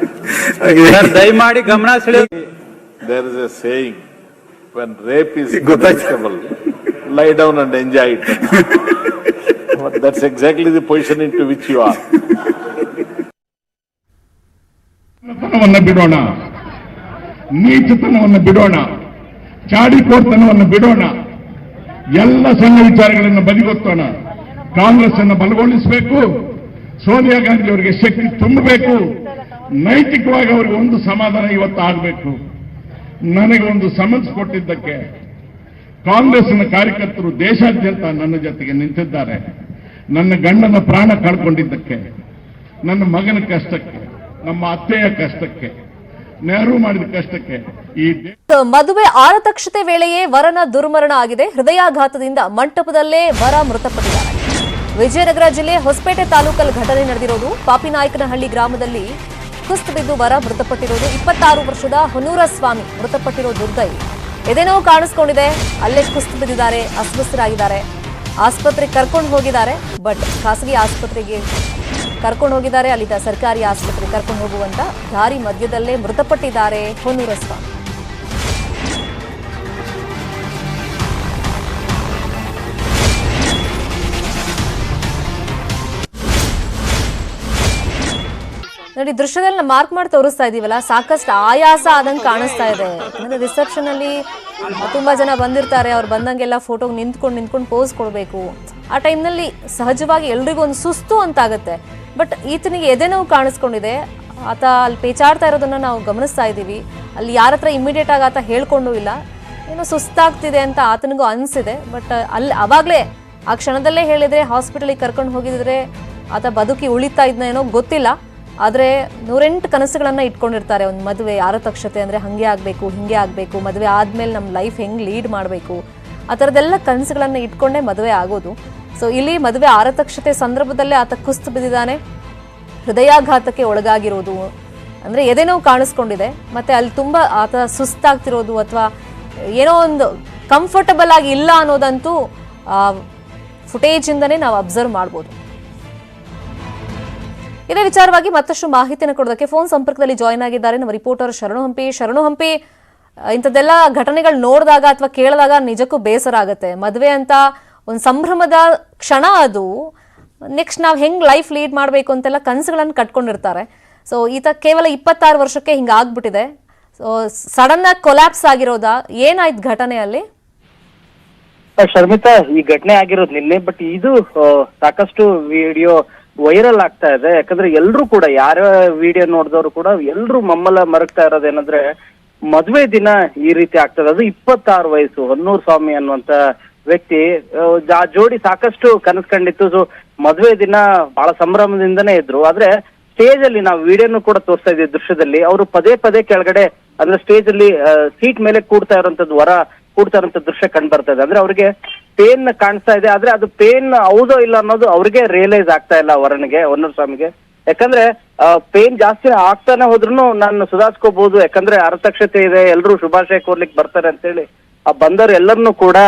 ದಯಮಾಡಿ ಗಮನ ಸೆಳೆಯುವ. There is a saying, when rape is acceptable, lie down and enjoy it. But that's exactly the position into which you are. ತನವನ್ನು ಬಿಡೋಣ, ನೀಚತನವನ್ನು ಬಿಡೋಣ, ಚಾಡಿಕೋರ್ತನವನ್ನು ಬಿಡೋಣ, ಎಲ್ಲ ಸಣ್ಣ ವಿಚಾರಗಳನ್ನು ಬದಿಗೊತ್ತೋಣ. ಕಾಂಗ್ರೆಸ್ ಅನ್ನು ಬಲಗೊಳಿಸಬೇಕು, ಸೋನಿಯಾ ಗಾಂಧಿ ಅವರಿಗೆ ಶಕ್ತಿ ತುಂಬಬೇಕು, ನೈತಿಕವಾಗಿ ಅವರಿಗೆ ಒಂದು ಸಮಾಧಾನ ಇವತ್ತು ಆಗಬೇಕು. ನನಗೆ ಒಂದು ಸಮನ್ಸ್ ಕೊಟ್ಟಿದ್ದಕ್ಕೆ ಕಾಂಗ್ರೆಸ್ನ ಕಾರ್ಯಕರ್ತರು ದೇಶಾದ್ಯಂತ ನನ್ನ ಜೊತೆಗೆ ನಿಂತಿದ್ದಾರೆ. ನನ್ನ ಗಂಡನ ಪ್ರಾಣ ಕಳ್ಕೊಂಡಿದ್ದಕ್ಕೆ, ನನ್ನ ಮಗನ ಕಷ್ಟಕ್ಕೆ, ನಮ್ಮ ಅತ್ತೆಯ ಕಷ್ಟಕ್ಕೆ, ನೆಹರು ಮಾಡಿದ ಕಷ್ಟಕ್ಕೆ ಈ ಮದುವೆ ಆರತಕ್ಷತೆ ವೇಳೆಯೇ ವರನ ದುರ್ಮರಣ ಆಗಿದೆ. ಹೃದಯಾಘಾತದಿಂದ ಮಂಟಪದಲ್ಲೇ ವರ ಮೃತಪಟ್ಟಿದ್ದಾರೆ. ವಿಜಯನಗರ ಜಿಲ್ಲೆ ಹೊಸಪೇಟೆ ತಾಲೂಕಲ್ಲಿ ಘಟನೆ ನಡೆದಿರೋದು. ಪಾಪಿನಾಯಕನಹಳ್ಳಿ ಗ್ರಾಮದಲ್ಲಿ ಕುಸ್ತು ಬಿದ್ದು ವರ ಮೃತಪಟ್ಟಿರೋದು. 26 ವರ್ಷದ ಹೊನ್ನೂರ ಸ್ವಾಮಿ ಮೃತಪಟ್ಟಿರೋ ದುರ್ದೈವಿ. ಎದೆನೋವು ಕಾಣಿಸ್ಕೊಂಡಿದೆ, ಅಲ್ಲೇ ಕುಸ್ತು ಬಿದ್ದಿದ್ದಾರೆ, ಅಸ್ವಸ್ಥರಾಗಿದ್ದಾರೆ. ಆಸ್ಪತ್ರೆಗೆ ಕರ್ಕೊಂಡು ಹೋಗಿದ್ದಾರೆ, ಬಟ್ ಖಾಸಗಿ ಆಸ್ಪತ್ರೆಗೆ ಕರ್ಕೊಂಡು ಹೋಗಿದ್ದಾರೆ. ಅಲ್ಲಿದ್ದ ಸರ್ಕಾರಿ ಆಸ್ಪತ್ರೆಗೆ ಕರ್ಕೊಂಡು ಹೋಗುವಂತ ದಾರಿ ಮಧ್ಯದಲ್ಲೇ ಮೃತಪಟ್ಟಿದ್ದಾರೆ ಹೊನ್ನೂರ ಸ್ವಾಮಿ. ನೋಡಿ, ದೃಶ್ಯದಲ್ಲಿ ಮಾರ್ಕ್ ಮಾಡಿ ತೋರಿಸ್ತಾ ಇದೀವಲ್ಲ, ಸಾಕಷ್ಟು ಆಯಾಸ ಆದಂಗೆ ಕಾಣಿಸ್ತಾ ಇದೆ. ಯಾಕಂದ್ರೆ ರಿಸೆಪ್ಷನ್ ಅಲ್ಲಿ ತುಂಬಾ ಜನ ಬಂದಿರ್ತಾರೆ, ಅವ್ರು ಬಂದಂಗೆಲ್ಲ ಫೋಟೋಗೆ ನಿಂತ್ಕೊಂಡು ಪೋಸ್ ಕೊಡಬೇಕು. ಆ ಟೈಮ್ನಲ್ಲಿ ಸಹಜವಾಗಿ ಎಲ್ರಿಗೂ ಒಂದು ಸುಸ್ತು ಅಂತಾಗತ್ತೆ. ಬಟ್ ಈತನಿಗೆ ಎದೆನೋವು ಕಾಣಿಸ್ಕೊಂಡಿದೆ, ಆತ ಅಲ್ಲಿ ಪೇಚಾಡ್ತಾ ಇರೋದನ್ನ ನಾವು ಗಮನಿಸ್ತಾ ಇದ್ದೀವಿ. ಅಲ್ಲಿ ಯಾರ ಹತ್ರ ಇಮಿಡಿಯೇಟ್ ಆಗಿ ಆತ ಹೇಳ್ಕೊಂಡು ಇಲ್ಲ. ಏನೋ ಸುಸ್ತಾಗ್ತಿದೆ ಅಂತ ಆತನಿಗೂ ಅನಿಸಿದೆ. ಬಟ್ ಅವಾಗಲೇ ಆ ಕ್ಷಣದಲ್ಲೇ ಹೇಳಿದರೆ ಹಾಸ್ಪಿಟಲಿಗೆ ಕರ್ಕೊಂಡು ಹೋಗಿದ್ರೆ ಆತ ಬದುಕಿ ಉಳಿತಾ ಇದ್ನೇನೋ ಗೊತ್ತಿಲ್ಲ. ಆದರೆ 108 ಕನಸುಗಳನ್ನು ಇಟ್ಕೊಂಡಿರ್ತಾರೆ. ಒಂದು ಮದುವೆ ಆರತಕ್ಷತೆ ಅಂದರೆ ಹಾಗೆ ಆಗಬೇಕು, ಹಿಂಗೆ ಆಗಬೇಕು, ಮದುವೆ ಆದಮೇಲೆ ನಮ್ಮ ಲೈಫ್ ಹೆಂಗೆ ಲೀಡ್ ಮಾಡಬೇಕು, ಆ ಥರದ್ದೆಲ್ಲ ಕನಸುಗಳನ್ನು ಇಟ್ಕೊಂಡೇ ಮದುವೆ ಆಗೋದು. ಸೊ ಇಲ್ಲಿ ಮದುವೆ ಆರತಕ್ಷತೆ ಸಂದರ್ಭದಲ್ಲೇ ಆತ ಕುಸ್ತು ಬಿದ್ದಿದ್ದಾನೆ. ಹೃದಯಾಘಾತಕ್ಕೆ ಒಳಗಾಗಿರೋದು ಅಂದರೆ ಎದೆನೋ ಕಾಣಿಸ್ಕೊಂಡಿದೆ. ಮತ್ತು ಅಲ್ಲಿ ತುಂಬ ಆತ ಸುಸ್ತಾಗ್ತಿರೋದು ಅಥವಾ ಏನೋ ಒಂದು ಕಂಫರ್ಟಬಲ್ ಆಗಿ ಇಲ್ಲ ಅನ್ನೋದಂತೂ ಫುಟೇಜಿಂದನೇ ನಾವು ಅಬ್ಸರ್ವ್ ಮಾಡ್ಬೋದು. ಇದೇ ವಿಚಾರವಾಗಿ ಮತ್ತಷ್ಟು ಮಾಹಿತಿಯನ್ನು ಕೊಡೋದಕ್ಕೆ ಫೋನ್ ಸಂಪರ್ಕದಲ್ಲಿ ಜಾಯ್ನ್ ಆಗಿದ್ದಾರೆ ನಮ್ಮ ರಿಪೋರ್ಟರ್ ಶರಣು ಹಂಪಿ. ಶರಣು ಹಂಪಿ, ಇಂಥದ್ದೆಲ್ಲ ಘಟನೆಗಳು ನೋಡಿದಾಗ ಅಥವಾ ಕೇಳಿದಾಗ ನಿಜಕ್ಕೂ ಬೇಸರ ಆಗುತ್ತೆ. ಮದುವೆ ಅಂತ ಒಂದು ಸಂಭ್ರಮದ ಕ್ಷಣ ಅದು. ನೆಕ್ಸ್ಟ್ ನಾವು ಹೆಂಗೆ ಲೈಫ್ ಲೀಡ್ ಮಾಡಬೇಕು ಅಂತೆಲ್ಲ ಕನಸುಗಳನ್ನು ಕಟ್ಕೊಂಡಿರ್ತಾರೆ. ಸೊ ಈತ ಕೇವಲ 26 ವರ್ಷಕ್ಕೆ ಹಿಂಗೆ ಆಗ್ಬಿಟ್ಟಿದೆ. ಸೊ ಸಡನ್ ಆಗಿ ಕೊಲ್ಯಾಪ್ಸ್ ಆಗಿರೋದಾ, ಏನಾಯ್ತು ಘಟನೆಯಲ್ಲಿ? ಶರ್ಮಿತಾ, ಈ ಘಟನೆ ಆಗಿರೋದು ನಿನ್ನೆ, ಬಟ್ ಇದು ಸಾಕಷ್ಟು ವಿಡಿಯೋ ವೈರಲ್ ಆಗ್ತಾ ಇದೆ. ಯಾಕಂದ್ರೆ ಎಲ್ರು ಕೂಡ, ಯಾರ ವಿಡಿಯೋ ನೋಡಿದವರು ಕೂಡ ಎಲ್ರು ಮಮ್ಮಲ ಮರಗ್ತಾ ಇರೋದೇನಂದ್ರೆ ಮದುವೆ ದಿನ ಈ ರೀತಿ ಆಗ್ತದೆ. ಅದು 26 ವಯಸ್ಸು ಹೊನ್ನೂರು ಸ್ವಾಮಿ ಅನ್ನುವಂತ ವ್ಯಕ್ತಿ. ಆ ಜೋಡಿ ಸಾಕಷ್ಟು ಕನಸು ಕಂಡಿತ್ತು. ಸೊ ಮದುವೆ ದಿನ ಬಹಳ ಸಂಭ್ರಮದಿಂದನೇ ಇದ್ರು. ಆದ್ರೆ ಸ್ಟೇಜ್ ಅಲ್ಲಿ ನಾವು ವಿಡಿಯೋನು ಕೂಡ ತೋರಿಸ್ತಾ ಇದ್ದೀವಿ ದೃಶ್ಯದಲ್ಲಿ, ಅವರು ಪದೇ ಪದೇ ಕೆಳಗಡೆ ಅಂದ್ರೆ ಸ್ಟೇಜ್ ಅಲ್ಲಿ ಸೀಟ್ ಮೇಲೆ ಕೂಡ್ತಾ ಇರೋಂಥದ್ದು, ಕೂಡ್ತಾ ಇರೋಂಥ ದೃಶ್ಯ ಕಂಡು ಬರ್ತಾ ಇದೆ. ಅಂದ್ರೆ ಅವ್ರಿಗೆ ಪೇನ್ ಕಾಣಿಸ್ತಾ ಇದೆ. ಆದ್ರೆ ಅದು ಪೇನ್ ಹೌದೋ ಇಲ್ಲ ಅನ್ನೋದು ಅವ್ರಿಗೆ ರಿಯಲೈಸ್ ಆಗ್ತಾ ಇಲ್ಲ ವರನಿಗೆ, ಹೊನ್ನೂರು ಸ್ವಾಮಿಗೆ. ಯಾಕಂದ್ರೆ ಪೇನ್ ಜಾಸ್ತಿ ಆಗ್ತಾನೆ ಹೋದ್ರು ನಾನು ಸುಧಾರಿಸ್ಕೋಬಹುದು, ಯಾಕಂದ್ರೆ ಆರತಕ್ಷತೆ ಇದೆ, ಎಲ್ರು ಶುಭಾಶಯ ಕೋರ್ಲಿಕ್ಕೆ ಬರ್ತಾರೆ ಅಂತೇಳಿ ಆ ಬಂದವರು ಎಲ್ಲರನ್ನೂ ಕೂಡ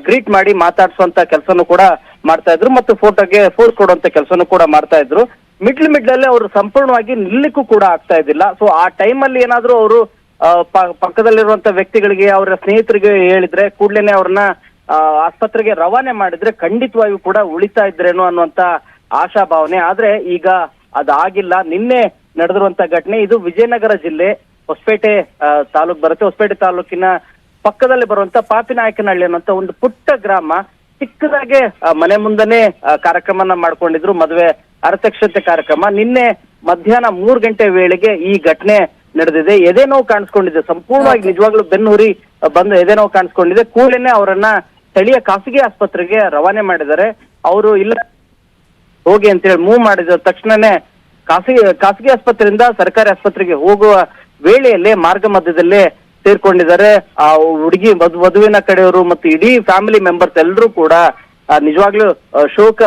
ಗ್ರೀಟ್ ಮಾಡಿ ಮಾತಾಡ್ಸುವಂತ ಕೆಲಸನೂ ಕೂಡ ಮಾಡ್ತಾ ಇದ್ರು, ಮತ್ತು ಫೋಟೋಗೆ ಫೋಸ್ ಕೊಡುವಂತ ಕೆಲಸನೂ ಕೂಡ ಮಾಡ್ತಾ ಇದ್ರು. ಮಿಡ್ಲಲ್ಲೇ ಅವರು ಸಂಪೂರ್ಣವಾಗಿ ನಿಲ್ಲಿಕ್ಕೂ ಕೂಡ ಆಗ್ತಾ ಇದ್ದಿಲ್ಲ. ಸೊ ಆ ಟೈಮಲ್ಲಿ ಏನಾದ್ರು ಅವರು ಪಕ್ಕದಲ್ಲಿರುವಂತ ವ್ಯಕ್ತಿಗಳಿಗೆ, ಅವರ ಸ್ನೇಹಿತರಿಗೆ ಹೇಳಿದ್ರೆ, ಕೂಡ್ಲೇನೆ ಅವ್ರನ್ನ ಆಸ್ಪತ್ರೆಗೆ ರವಾನೆ ಮಾಡಿದ್ರೆ ಖಂಡಿತವಾಗಿಯೂ ಕೂಡ ಉಳಿತಾ ಇದ್ರೇನೋ ಅನ್ನುವಂತ ಆಶಾಭಾವನೆ. ಆದ್ರೆ ಈಗ ಅದಾಗಿಲ್ಲ. ನಿನ್ನೆ ನಡೆದಿರುವಂತ ಘಟನೆ ಇದು. ವಿಜಯನಗರ ಜಿಲ್ಲೆ ಹೊಸಪೇಟೆ ತಾಲೂಕ್ ಬರುತ್ತೆ. ಹೊಸಪೇಟೆ ತಾಲೂಕಿನ ಪಕ್ಕದಲ್ಲಿ ಬರುವಂತ ಪಾಪಿನಾಯಕನಹಳ್ಳಿ ಅನ್ನುವಂತ ಒಂದು ಪುಟ್ಟ ಗ್ರಾಮ. ಚಿಕ್ಕದಾಗೆ ಮನೆ ಮುಂದನೆ ಕಾರ್ಯಕ್ರಮನ ಮಾಡ್ಕೊಂಡಿದ್ರು, ಮದುವೆ ಆರತಕ್ಷತೆ ಕಾರ್ಯಕ್ರಮ. ನಿನ್ನೆ ಮಧ್ಯಾಹ್ನ 3 ಗಂಟೆ ವೇಳೆಗೆ ಈ ಘಟನೆ ನಡೆದಿದೆ. ಎದೆನೋವು ಕಾಣಿಸ್ಕೊಂಡಿದೆ, ಸಂಪೂರ್ಣವಾಗಿ ನಿಜವಾಗ್ಲೂ ಬೆನ್ನುಹುರಿ ಬಂದು ಎದೆನೋವು ಕಾಣಿಸ್ಕೊಂಡಿದೆ. ಕೂಡಲೇ ಅವರನ್ನ ಸ್ಥಳೀಯ ಖಾಸಗಿ ಆಸ್ಪತ್ರೆಗೆ ರವಾನೆ ಮಾಡಿದ್ದಾರೆ. ಅವರು ಇಲ್ಲ ಹೋಗಿ ಅಂತೇಳಿ ಮೂವ್ ಮಾಡಿದ ತಕ್ಷಣನೇ ಖಾಸಗಿ ಆಸ್ಪತ್ರೆಯಿಂದ ಸರ್ಕಾರಿ ಆಸ್ಪತ್ರೆಗೆ ಹೋಗುವ ವೇಳೆಯಲ್ಲೇ ಮಾರ್ಗ ಮಧ್ಯದಲ್ಲೇ ಸೇರ್ಕೊಂಡಿದ್ದಾರೆ. ಆ ಹುಡುಗಿ ವಧುವಿನ ಕಡೆಯವರು ಮತ್ತು ಇಡೀ ಫ್ಯಾಮಿಲಿ ಮೆಂಬರ್ಸ್ ಎಲ್ಲರೂ ಕೂಡ ನಿಜವಾಗ್ಲೂ ಶೋಕ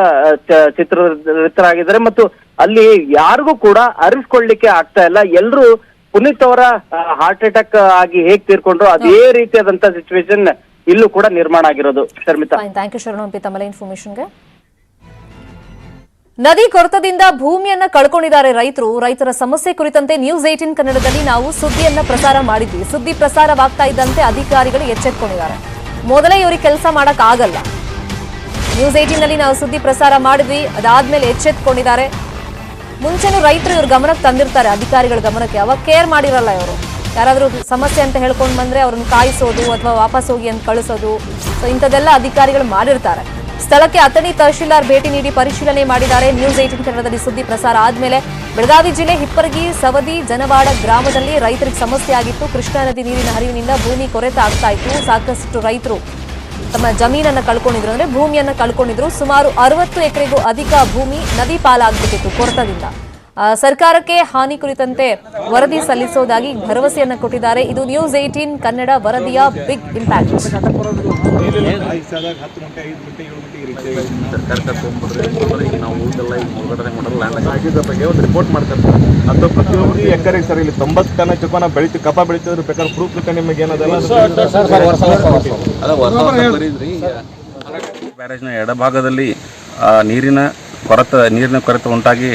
ಚಿತ್ರರಾಗಿದ್ದಾರೆ. ಮತ್ತು ಅಲ್ಲಿ ಯಾರಿಗೂ ಕೂಡ ಅರಿಸ್ಕೊಳ್ಳಿಕ್ಕೆ ಆಗ್ತಾ ಇಲ್ಲ. ಎಲ್ರು ಪುನೀತ್ ಅವರ ಹಾರ್ಟ್ ಅಟ್ಯಾಕ್ ಆಗಿ ಹೇಗ್ ತೀರ್ಕೊಂಡ್ರು ಅದೇ ರೀತಿಯಾದಂತ ಸಿಚುವೇಶನ್ ಇಲ್ಲೂ ಕೂಡ ನಿರ್ಮಾಣ ಆಗಿರೋದು. ಶರ್ಮಿತಾ, ಥ್ಯಾಂಕ್ ಯು ಶರಣು ಹಂಪಿ ತಮ್ಮ ಇನ್ಫಾರ್ಮೇಶನ್ಗೆ. ನದಿ ಕೊರತದಿಂದ ಭೂಮಿಯನ್ನ ಕಳ್ಕೊಂಡಿದ್ದಾರೆ ರೈತರ ಸಮಸ್ಯೆ ಕುರಿತಂತೆ ನ್ಯೂಸ್ 18 ಕನ್ನಡದಲ್ಲಿ ನಾವು ಸುದ್ದಿಯನ್ನ ಪ್ರಸಾರ ಮಾಡಿದ್ವಿ. ಸುದ್ದಿ ಪ್ರಸಾರವಾಗ್ತಾ ಇದ್ದಂತೆ ಅಧಿಕಾರಿಗಳು ಎಚ್ಚೆತ್ಕೊಂಡಿದ್ದಾರೆ. ಮೊದಲೇ ಇವರಿಗೆ ಕೆಲಸ ಮಾಡಕ್ ಆಗಲ್ಲ. ನ್ಯೂಸ್ 18 ನಲ್ಲಿ ನಾವು ಸುದ್ದಿ ಪ್ರಸಾರ ಮಾಡಿದ್ವಿ, ಅದಾದ್ಮೇಲೆ ಎಚ್ಚೆತ್ಕೊಂಡಿದ್ದಾರೆ. ಮುಂಚೆನೂ ರೈತರು ಇವ್ರ ಗಮನಕ್ಕೆ ತಂದಿರ್ತಾರೆ, ಅಧಿಕಾರಿಗಳ ಗಮನಕ್ಕೆ. ಅವಾಗ ಕೇರ್ ಮಾಡಿರಲ್ಲ ಇವರು. ಯಾರಾದ್ರೂ ಸಮಸ್ಯೆ ಅಂತ ಹೇಳ್ಕೊಂಡು ಬಂದ್ರೆ ಅವ್ರನ್ನ ಕಾಯಿಸೋದು ಅಥವಾ ವಾಪಸ್ ಹೋಗಿ ಅಂತ ಕಳಿಸೋದು, ಸೊ ಇಂಥದ್ದೆಲ್ಲ ಅಧಿಕಾರಿಗಳು ಮಾಡಿರ್ತಾರೆ. ಸ್ಥಳಕ್ಕೆ ಅಥಣಿ ತಹಶೀಲ್ದಾರ್ ಭೇಟಿ ನೀಡಿ ಪರಿಶೀಲನೆ ಮಾಡಿದ್ದಾರೆ. ನ್ಯೂಸ್ 18 ಕನ್ನಡದಲ್ಲಿ ಸುದ್ದಿ ಪ್ರಸಾರ ಆದ್ಮೇಲೆ ಬೆಳಗಾವಿ ಜಿಲ್ಲೆ ಹಿಪ್ಪರಗಿ, ಸವದಿ, ಜನವಾಡ ಗ್ರಾಮದಲ್ಲಿ ರೈತರಿಗೆ ಸಮಸ್ಯೆ ಆಗಿತ್ತು. ಕೃಷ್ಣಾ ನದಿ ನೀರಿನ ಹರಿವಿನಿಂದ ಭೂಮಿ ಕೊರೆತ ಆಗ್ತಾ ಇತ್ತು. ಸಾಕಷ್ಟು ರೈತರು ತಮ್ಮ ಜಮೀನನ್ನ ಕಳ್ಕೊಂಡಿದ್ರು, ಅಂದ್ರೆ ಭೂಮಿಯನ್ನ ಕಳ್ಕೊಂಡಿದ್ರು. ಸುಮಾರು 60 ಎಕರೆಗೂ ಅಧಿಕ ಭೂಮಿ ನದಿ ಪಾಲಾಗ್ಬಿಟ್ಟಿತ್ತು ಕೊರೆತದಿಂದ. ಸರ್ಕಾರಕ್ಕೆ ಹಾನಿ ಕುರಿತಂತೆ ವರದಿ ಸಲ್ಲಿಸೋದಾಗಿ ಭರವಸೆಯನ್ನ ಕೊಟ್ಟಿದ್ದಾರೆ. ಇದು ನ್ಯೂಸ್ 18 ಕನ್ನಡ ವರದಿಯ ಬಿಗ್ ಇಂಪ್ಯಾಕ್ಟ್. ರಿಪೋರ್ಟ್ ಮಾಡ್ತಾರೆ ಅಂತ ಪ್ರತಿಯೊಬ್ಬರು ಎಕರೆಗೆ ಸರ್ ಇಲ್ಲಿ 90 ಟನ್ ಚೊಕೊನ ಬೆಳಿತೀವಿ, ಕಪ ಬೆಳಿತಿದ್ರು ಬೇಕಾದ್ರೆ ಪ್ರೂಫ್ ನಿಮಗೆ ಏನದಲ್ಲ. ಬ್ಯಾರೇಜ್ನ ಎಡಭಾಗದಲ್ಲಿ ನೀರಿನ ಕೊರತೆ ಉಂಟಾಗಿ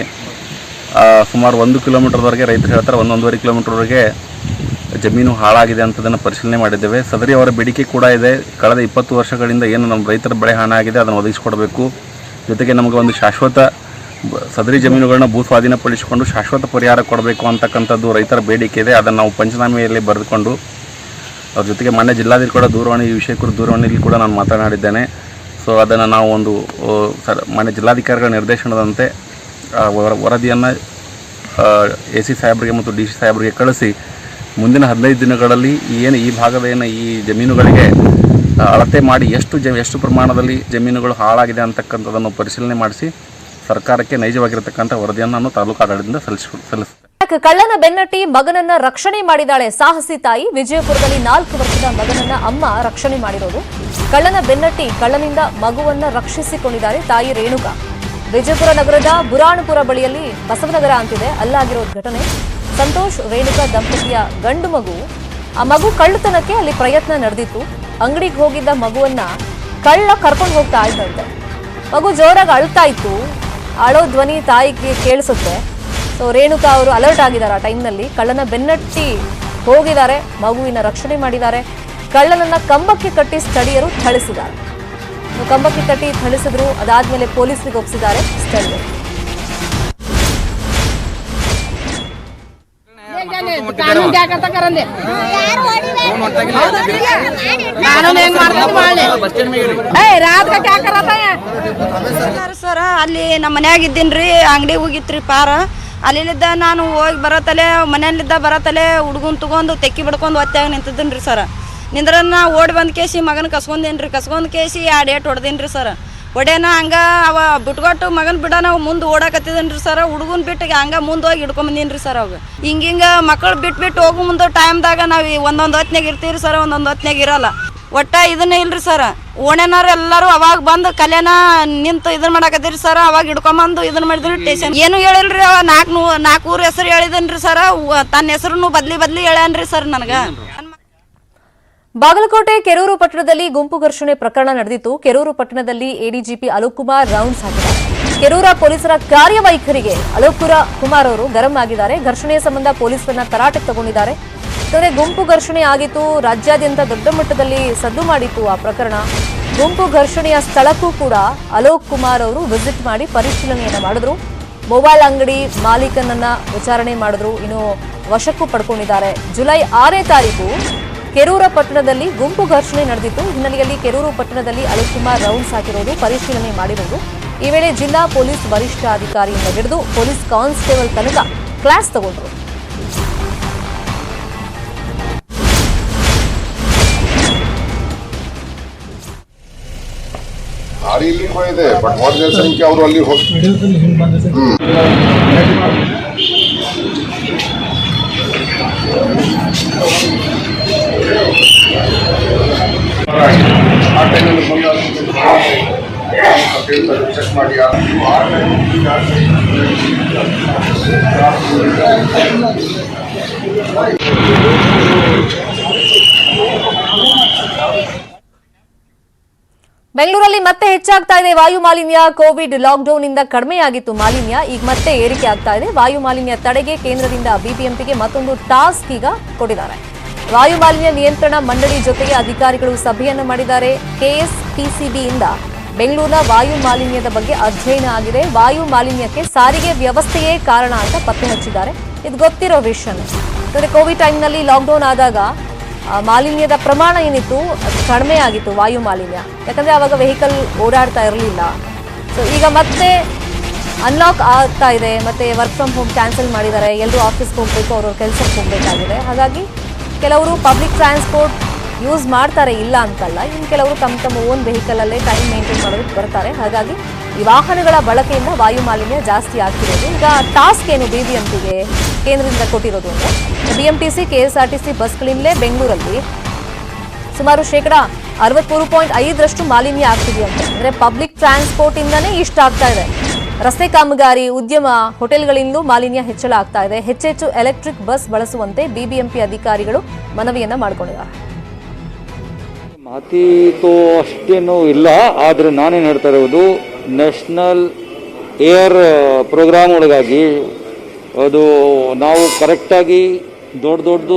ಸುಮಾರು 1 ಕಿಲೋಮೀಟರ್ವರೆಗೆ ರೈತರು ಹೇಳ್ತಾರೆ 1-1.5 ಕಿಲೋಮೀಟರ್ವರೆಗೆ ಜಮೀನು ಹಾಳಾಗಿದೆ ಅಂತದನ್ನು ಪರಿಶೀಲನೆ ಮಾಡಿದ್ದೇವೆ. ಸದರಿ ಅವರ ಬೇಡಿಕೆ ಕೂಡ ಇದೆ. ಕಳೆದ 20 ವರ್ಷಗಳಿಂದ ಏನು ನಮ್ಮ ರೈತರ ಬೆಳೆ ಹಾನಿ ಆಗಿದೆ ಅದನ್ನು ಒದಗಿಸಿಕೊಡಬೇಕು. ಜೊತೆಗೆ ನಮಗೆ ಒಂದು ಶಾಶ್ವತ ಸದರಿ ಜಮೀನುಗಳನ್ನ ಭೂ ಸ್ವಾಧೀನಪಡಿಸಿಕೊಂಡು ಶಾಶ್ವತ ಪರಿಹಾರ ಕೊಡಬೇಕು ಅಂತಕ್ಕಂಥದ್ದು ರೈತರ ಬೇಡಿಕೆ ಇದೆ. ಅದನ್ನು ನಾವು ಪಂಚನಾಮೆಯಲ್ಲಿ ಬರೆದುಕೊಂಡು ಅವ್ರ ಜೊತೆಗೆ ಮಾನ್ಯ ಜಿಲ್ಲಾಧಿಕಾರಿ ಕೂಡ ಈ ವಿಷಯ ಕುರಿತು ದೂರವಾಣಿಯಲ್ಲಿ ಕೂಡ ನಾನು ಮಾತನಾಡಿದ್ದೇನೆ. ಸೊ ಅದನ್ನು ನಾವು ಒಂದು ಮಾನ್ಯ ಜಿಲ್ಲಾಧಿಕಾರಿಗಳ ನಿರ್ದೇಶನದಂತೆ ವರದಿಯನ್ನು AC ಸಾಹೇಬರಿಗೆ ಮತ್ತು DC ಸಾಹೇಬರಿಗೆ ಕಳಿಸಿ ಮುಂದಿನ 15 ದಿನಗಳಲ್ಲಿ ಈ ಭಾಗದ ಈ ಜಮೀನುಗಳಿಗೆ ಅಳತೆ ಮಾಡಿ ಎಷ್ಟು ಪ್ರಮಾಣದಲ್ಲಿ ಜಮೀನುಗಳು ಹಾಳಾಗಿದೆ ಅಂತಕ್ಕಂಥದ್ದನ್ನು ಪರಿಶೀಲನೆ ಮಾಡಿಸಿ ಸರ್ಕಾರಕ್ಕೆ ನೈಜವಾಗಿರತಕ್ಕಂಥ ವರದಿಯನ್ನು ನಾನು ತಾಲೂಕು ಆಡಳಿತದಿಂದ ಸಲ್ಲಿಸುತ್ತೇನೆ. ಕಳ್ಳನ ಬೆನ್ನಟ್ಟಿ ಮಗನನ್ನ ರಕ್ಷಣೆ ಮಾಡಿದಾಳೆ ಸಾಹಸಿ ತಾಯಿ. ವಿಜಯಪುರದಲ್ಲಿ 4 ವರ್ಷದ ಮಗನನ್ನ ಅಮ್ಮ ರಕ್ಷಣೆ ಮಾಡಿರೋದು. ಕಳ್ಳನ ಬೆನ್ನಟ್ಟಿ ಕಳ್ಳನಿಂದ ಮಗುವನ್ನ ರಕ್ಷಿಸಿಕೊಂಡಿದ್ದಾರೆ ತಾಯಿ ರೇಣುಕಾ. ವಿಜಯಪುರ ನಗರದ ಬುರಾಣಪುರ ಬಳಿಯಲ್ಲಿ ಬಸವನಗರ ಅಂತಿದೆ, ಅಲ್ಲಾಗಿರೋ ಘಟನೆ. ಸಂತೋಷ್ ರೇಣುಕಾ ದಂಪತಿಯ ಗಂಡು ಮಗು. ಆ ಮಗು ಕಳ್ಳತನಕ್ಕೆ ಅಲ್ಲಿ ಪ್ರಯತ್ನ ನಡೆದಿತ್ತು. ಅಂಗಡಿಗೆ ಹೋಗಿದ್ದ ಮಗುವನ್ನ ಕಳ್ಳ ಕರ್ಕೊಂಡು ಹೋಗ್ತಾ ಇದ್ದಂತೆ. ಮಗು ಜೋರಾಗಿ ಅಳ್ತಾ ಇತ್ತು. ಅಳೋ ಧ್ವನಿ ತಾಯಿಗೆ ಕೇಳಿಸುತ್ತೆ. ಸೊ ರೇಣುಕಾ ಅವರು ಅಲರ್ಟ್ ಆಗಿದ್ದಾರೆ. ಆ ಟೈಮ್ನಲ್ಲಿ ಕಳ್ಳನ ಬೆನ್ನಟ್ಟಿ ಹೋಗಿದ್ದಾರೆ, ಮಗುವಿನ ರಕ್ಷಣೆ ಮಾಡಿದ್ದಾರೆ. ಕಳ್ಳನನ್ನ ಕಂಬಕ್ಕೆ ಕಟ್ಟಿ ಸ್ಥಳೀಯರು ಥಳಿಸಿದ್ದಾರೆ. ಕಂಬಕ್ಕೆ ಕಟ್ಟಿ ಥಳಿಸಿದ್ರು. ಅದಾದ್ಮೇಲೆ ಪೊಲೀಸರಿಗೆ ಒಪ್ಪಿಸಿದ್ದಾರೆ ಸ್ಥಳೀಯರು. ಸರ ಅಲ್ಲಿ ನಮ್ಮ ಮನ್ಯಾಗ ಇದ್ದೀನ್ರಿ, ಅಂಗಡಿಗೆ ಹೋಗಿತ್ರಿ ಪಾರ. ಅಲ್ಲಿದ್ದ ನಾನು ಹೋಗಿ ಬರತ್ತಲೆ ಮನೆಯಲ್ಲಿದ್ದ ಬರತ್ತಲೆ ಹುಡುಗನ್ ತಗೊಂಡು ತೆಕ್ಕಿ ಬಿಡ್ಕೊಂಡು ಒತ್ತಾಗ ನಿಂತಿದ್ದೀನ್ರಿ ಸರ್. ನಿಂದ್ರನ್ನ ಓಡಿ ಬಂದ್ ಕೇಸಿ ಮಗನ ಕಸ್ಕೊಂಡ್ ಕೇಸಿ 2 ಏಟ್ ಹೊಡೆದೀನ್ರಿ ಸರ್. ಒಡೆನ ಹಂಗ ಅವ ಬಿಟ್ಕೊಟ್ಟು ಮಗನ್ ಬಿಡ ನಾವು ಮುಂದೆ ಓಡಾಕತ್ತಿದನ್ರಿ ಸರ್. ಹುಡುಗನ್ ಬಿಟ್ಟು ಹಂಗ ಮುಂದೆ ಹೋಗಿ ಹಿಡ್ಕೊಂಬಂದಿನ್ರಿ ಸರ್. ಅವಾಗ ಹಿಂಗ ಮಕ್ಕಳು ಬಿಟ್ಟು ಹೋಗು ಮುಂದೆ ಟೈಮ್ದಾಗ ನಾವು ಒಂದೊಂದು ಹೊತ್ನಾಗ ಇರ್ತೀವಿ ಸರ್, ಒಂದೊಂದು ಹೊತ್ನಾಗ ಇರಲ್ಲ. ಒಟ್ಟ ಇದನ್ನ ಇಲ್ರಿ ಸರ್. ಓಣೆನಾರ ಎಲ್ಲರೂ ಅವಾಗ ಬಂದು ಕಲೆನ ನಿಂತು ಇದನ್ನ ಮಾಡಾಕತ್ತೀರಿ ಸರ್. ಅವಾಗ ಹಿಡ್ಕೊಂಬಂದು ಇದನ್ನ ಮಾಡಿದ್ರಿ ಸ್ಟೇಷನ್. ಏನು ಹೇಳಿಲ್ರಿ. ಅವ 4 ಊರ್ ಹೆಸರು ಹೇಳಿದನ್ರಿ ಸರ್. ತನ್ನ ಹೆಸರು ಬದ್ಲಿ ಹೇಳ್ಯಾನ್ರಿ ಸರ್ ನನಗ. ಬಾಗಲಕೋಟೆ ಕೆರೂರು ಪಟ್ಟಣದಲ್ಲಿ ಗುಂಪು ಘರ್ಷಣೆ ಪ್ರಕರಣ ನಡೆದಿತ್ತು. ಕೆರೂರು ಪಟ್ಟಣದಲ್ಲಿ ಎಡಿಜಿಪಿ ಅಲೋಕ್ ಕುಮಾರ್ ರೌಂಡ್ಸ್ ಹಾಕಿದ್ದಾರೆ. ಕೆರೂರ ಪೊಲೀಸರ ಕಾರ್ಯವೈಖರಿಗೆ ಅಲೋಕ್ ಕುಮಾರ್ ಅವರು ಗರಂ ಆಗಿದ್ದಾರೆ. ಘರ್ಷಣೆಯ ಸಂಬಂಧ ಪೊಲೀಸರನ್ನ ತರಾಟೆಗೆ ತಗೊಂಡಿದ್ದಾರೆ. ಗುಂಪು ಘರ್ಷಣೆ ಆಗಿತ್ತು, ರಾಜ್ಯಾದ್ಯಂತ ದೊಡ್ಡ ಮಟ್ಟದಲ್ಲಿ ಸದ್ದು ಮಾಡಿತ್ತು ಆ ಪ್ರಕರಣ. ಗುಂಪು ಘರ್ಷಣೆಯ ಸ್ಥಳಕ್ಕೂ ಕೂಡ ಅಲೋಕ್ ಕುಮಾರ್ ಅವರು ವಿಸಿಟ್ ಮಾಡಿ ಪರಿಶೀಲನೆಯನ್ನ ಮಾಡಿದ್ರು. ಮೊಬೈಲ್ ಅಂಗಡಿ ಮಾಲೀಕನನ್ನ ವಿಚಾರಣೆ ಮಾಡಿದ್ರು. ಇನ್ನು ವಶಕ್ಕೂ ಪಡ್ಕೊಂಡಿದ್ದಾರೆ. ಜುಲೈ 6ನೇ ತಾರೀಕು ಕೆರೂರ ಪಟ್ಟಣದಲ್ಲಿ ಗುಂಪು ಘರ್ಷಣೆ ನಡೆದಿತ್ತು. ಹಿನ್ನೆಲೆಯಲ್ಲಿ ಕೆರೂರು ಪಟ್ಟಣದಲ್ಲಿ ಅಲೋಕ್ ಕುಮಾರ್ ರೌಂಡ್ಸ್ ಹಾಕಿರೋದು, ಪರಿಶೀಲನೆ ಮಾಡಿರೋದು. ಈ ವೇಳೆ ಜಿಲ್ಲಾ ಪೊಲೀಸ್ ವರಿಷ್ಠಾಧಿಕಾರಿಯಿಂದ ಹಿಡಿದು ಪೊಲೀಸ್ ಕಾನ್ಸ್ಟೇಬಲ್ ತನಕ ಕ್ಲಾಸ್ ತಗೊಂಡ್ರು. ಗಾಡಿ ಇಲ್ಲಿ ಹೋಗಿದೆ, ಬಟ್ ಮೊದಲನೇ ಸಂಖ್ಯೆ ಅವರು ಅಲ್ಲಿ ಹೋಗಿ ಆ ಟೈಮಲ್ಲಿ ಬಂದ ಚೆಕ್ ಮಾಡಿ ಬೆಂಗಳೂರಲ್ಲಿ ಮತ್ತೆ ಹೆಚ್ಚಾಗ್ತಾ ಇದೆ ವಾಯು ಮಾಲಿನ್ಯ. ಕೋವಿಡ್ ಲಾಕ್ಡೌನ್ ಇಂದ ಕಡಿಮೆಯಾಗಿತ್ತು ಮಾಲಿನ್ಯ, ಈಗ ಮತ್ತೆ ಏರಿಕೆ ಆಗ್ತಾ ಇದೆ. ವಾಯು ಮಾಲಿನ್ಯ ತಡೆಗೆ ಕೇಂದ್ರದಿಂದ ಬಿಬಿಎಂಪಿಗೆ ಮತ್ತೊಂದು ಟಾಸ್ಕ್ ಈಗ ಕೊಟ್ಟಿದ್ದಾರೆ. ವಾಯು ಮಾಲಿನ್ಯ ನಿಯಂತ್ರಣ ಮಂಡಳಿ ಜೊತೆಗೆ ಅಧಿಕಾರಿಗಳು ಸಭೆಯನ್ನು ಮಾಡಿದ್ದಾರೆ. ಕೆಎಸ್ಪಿಸಿಬಿಯಿಂದ ಬೆಂಗಳೂರಿನ ವಾಯು ಮಾಲಿನ್ಯದ ಬಗ್ಗೆ ಅಧ್ಯಯನ ಆಗಿದೆ. ವಾಯು ಮಾಲಿನ್ಯಕ್ಕೆ ಸಾರಿಗೆ ವ್ಯವಸ್ಥೆಯೇ ಕಾರಣ ಅಂತ ಪತ್ತೆ ಹಚ್ಚಿದ್ದಾರೆ. ಇದು ಗೊತ್ತಿರೋ ವಿಷಯನೇ. ಕೋವಿಡ್ ಟೈಮ್ನಲ್ಲಿ ಲಾಕ್ಡೌನ್ ಆದಾಗ ಮಾಲಿನ್ಯದ ಪ್ರಮಾಣ ಏನಿತ್ತು ಅದು ಕಡಿಮೆ ಆಗಿತ್ತು, ವಾಯು ಮಾಲಿನ್ಯ. ಯಾಕಂದ್ರೆ ಆವಾಗ ವೆಹಿಕಲ್ ಓಡಾಡ್ತಾ ಇರಲಿಲ್ಲ. ಸೊ ಈಗ ಮತ್ತೆ ಅನ್ಲಾಕ್ ಆಗ್ತಾ ಇದೆ, ಮತ್ತೆ ವರ್ಕ್ ಫ್ರಮ್ ಹೋಮ್ ಕ್ಯಾನ್ಸಲ್ ಮಾಡಿದ್ದಾರೆ. ಎಲ್ಲರೂ ಆಫೀಸ್ಗೆ ಹೋಗಬೇಕು, ಅವ್ರವ್ರ ಕೆಲಸಕ್ಕೆ ಹೋಗಬೇಕಾಗಿದೆ. ಹಾಗಾಗಿ ಕೆಲವರು ಪಬ್ಲಿಕ್ ಟ್ರಾನ್ಸ್ಪೋರ್ಟ್ ಯೂಸ್ ಮಾಡ್ತಾರೆ, ಇಲ್ಲ ಅಂತಲ್ಲ. ಇನ್ನು ಕೆಲವರು ತಮ್ಮ ಓನ್ ವೆಹಿಕಲಲ್ಲೇ ಟೈಮ್ ಮೇಂಟೈನ್ ಮಾಡೋದಕ್ಕೆ ಬರ್ತಾರೆ. ಹಾಗಾಗಿ ಈ ವಾಹನಗಳ ಬಳಕೆಯಿಂದ ವಾಯು ಮಾಲಿನ್ಯ ಜಾಸ್ತಿ ಆಗ್ತಿರೋದು. ಈಗ ಟಾಸ್ಕ್ ಏನು ಬಿಬಿಎಂಪಿಗೆ ಕೇಂದ್ರದಿಂದ ಕೊಟ್ಟಿರೋದು ಅಂದರೆ, ಬಿಎಂಟಿಸಿ ಕೆಎಸ್ಆರ್ಟಿಸಿ ಬಸ್ಗಳಿಂದಲೇ ಬೆಂಗಳೂರಲ್ಲಿ ಸುಮಾರು 63.5% ಮಾಲಿನ್ಯ ಆಗ್ತಿದೆಯಂತೆ. ಅಂದರೆ ಪಬ್ಲಿಕ್ ಟ್ರಾನ್ಸ್ಪೋರ್ಟ್ ಇಂದನೇ ಇಷ್ಟ ಆಗ್ತಾ ಇದೆ. ರಸ್ತೆ ಕಾಮಗಾರಿ, ಉದ್ಯಮ, ಹೋಟೆಲ್ಗಳಿಂದಲೂ ಮಾಲಿನ್ಯ ಹೆಚ್ಚಳ ಆಗ್ತಾ ಇದೆ. ಹೆಚ್ಚೆಚ್ಚು ಎಲೆಕ್ಟ್ರಿಕ್ ಬಸ್ ಬಳಸುವಂತೆ ಬಿಬಿಎಂಪಿ ಅಧಿಕಾರಿಗಳು ಮನವಿಯನ್ನ ಮಾಡಿಕೊಂಡಿದ್ದಾರೆ. ಮಾತಿ ತೋ ಅಷ್ಟೇನು ಇಲ್ಲ, ಆದರೆ ನಾನೇನು ಹೇಳ್ತಾ ಇರೋದು, ನ್ಯಾಷನಲ್ ಏರ್ ಪ್ರೋಗ್ರಾಮ್ ಒಳಗಾಗಿ ಅದು ನಾವು ಕರೆಕ್ಟಾಗಿ ದೊಡ್ಡ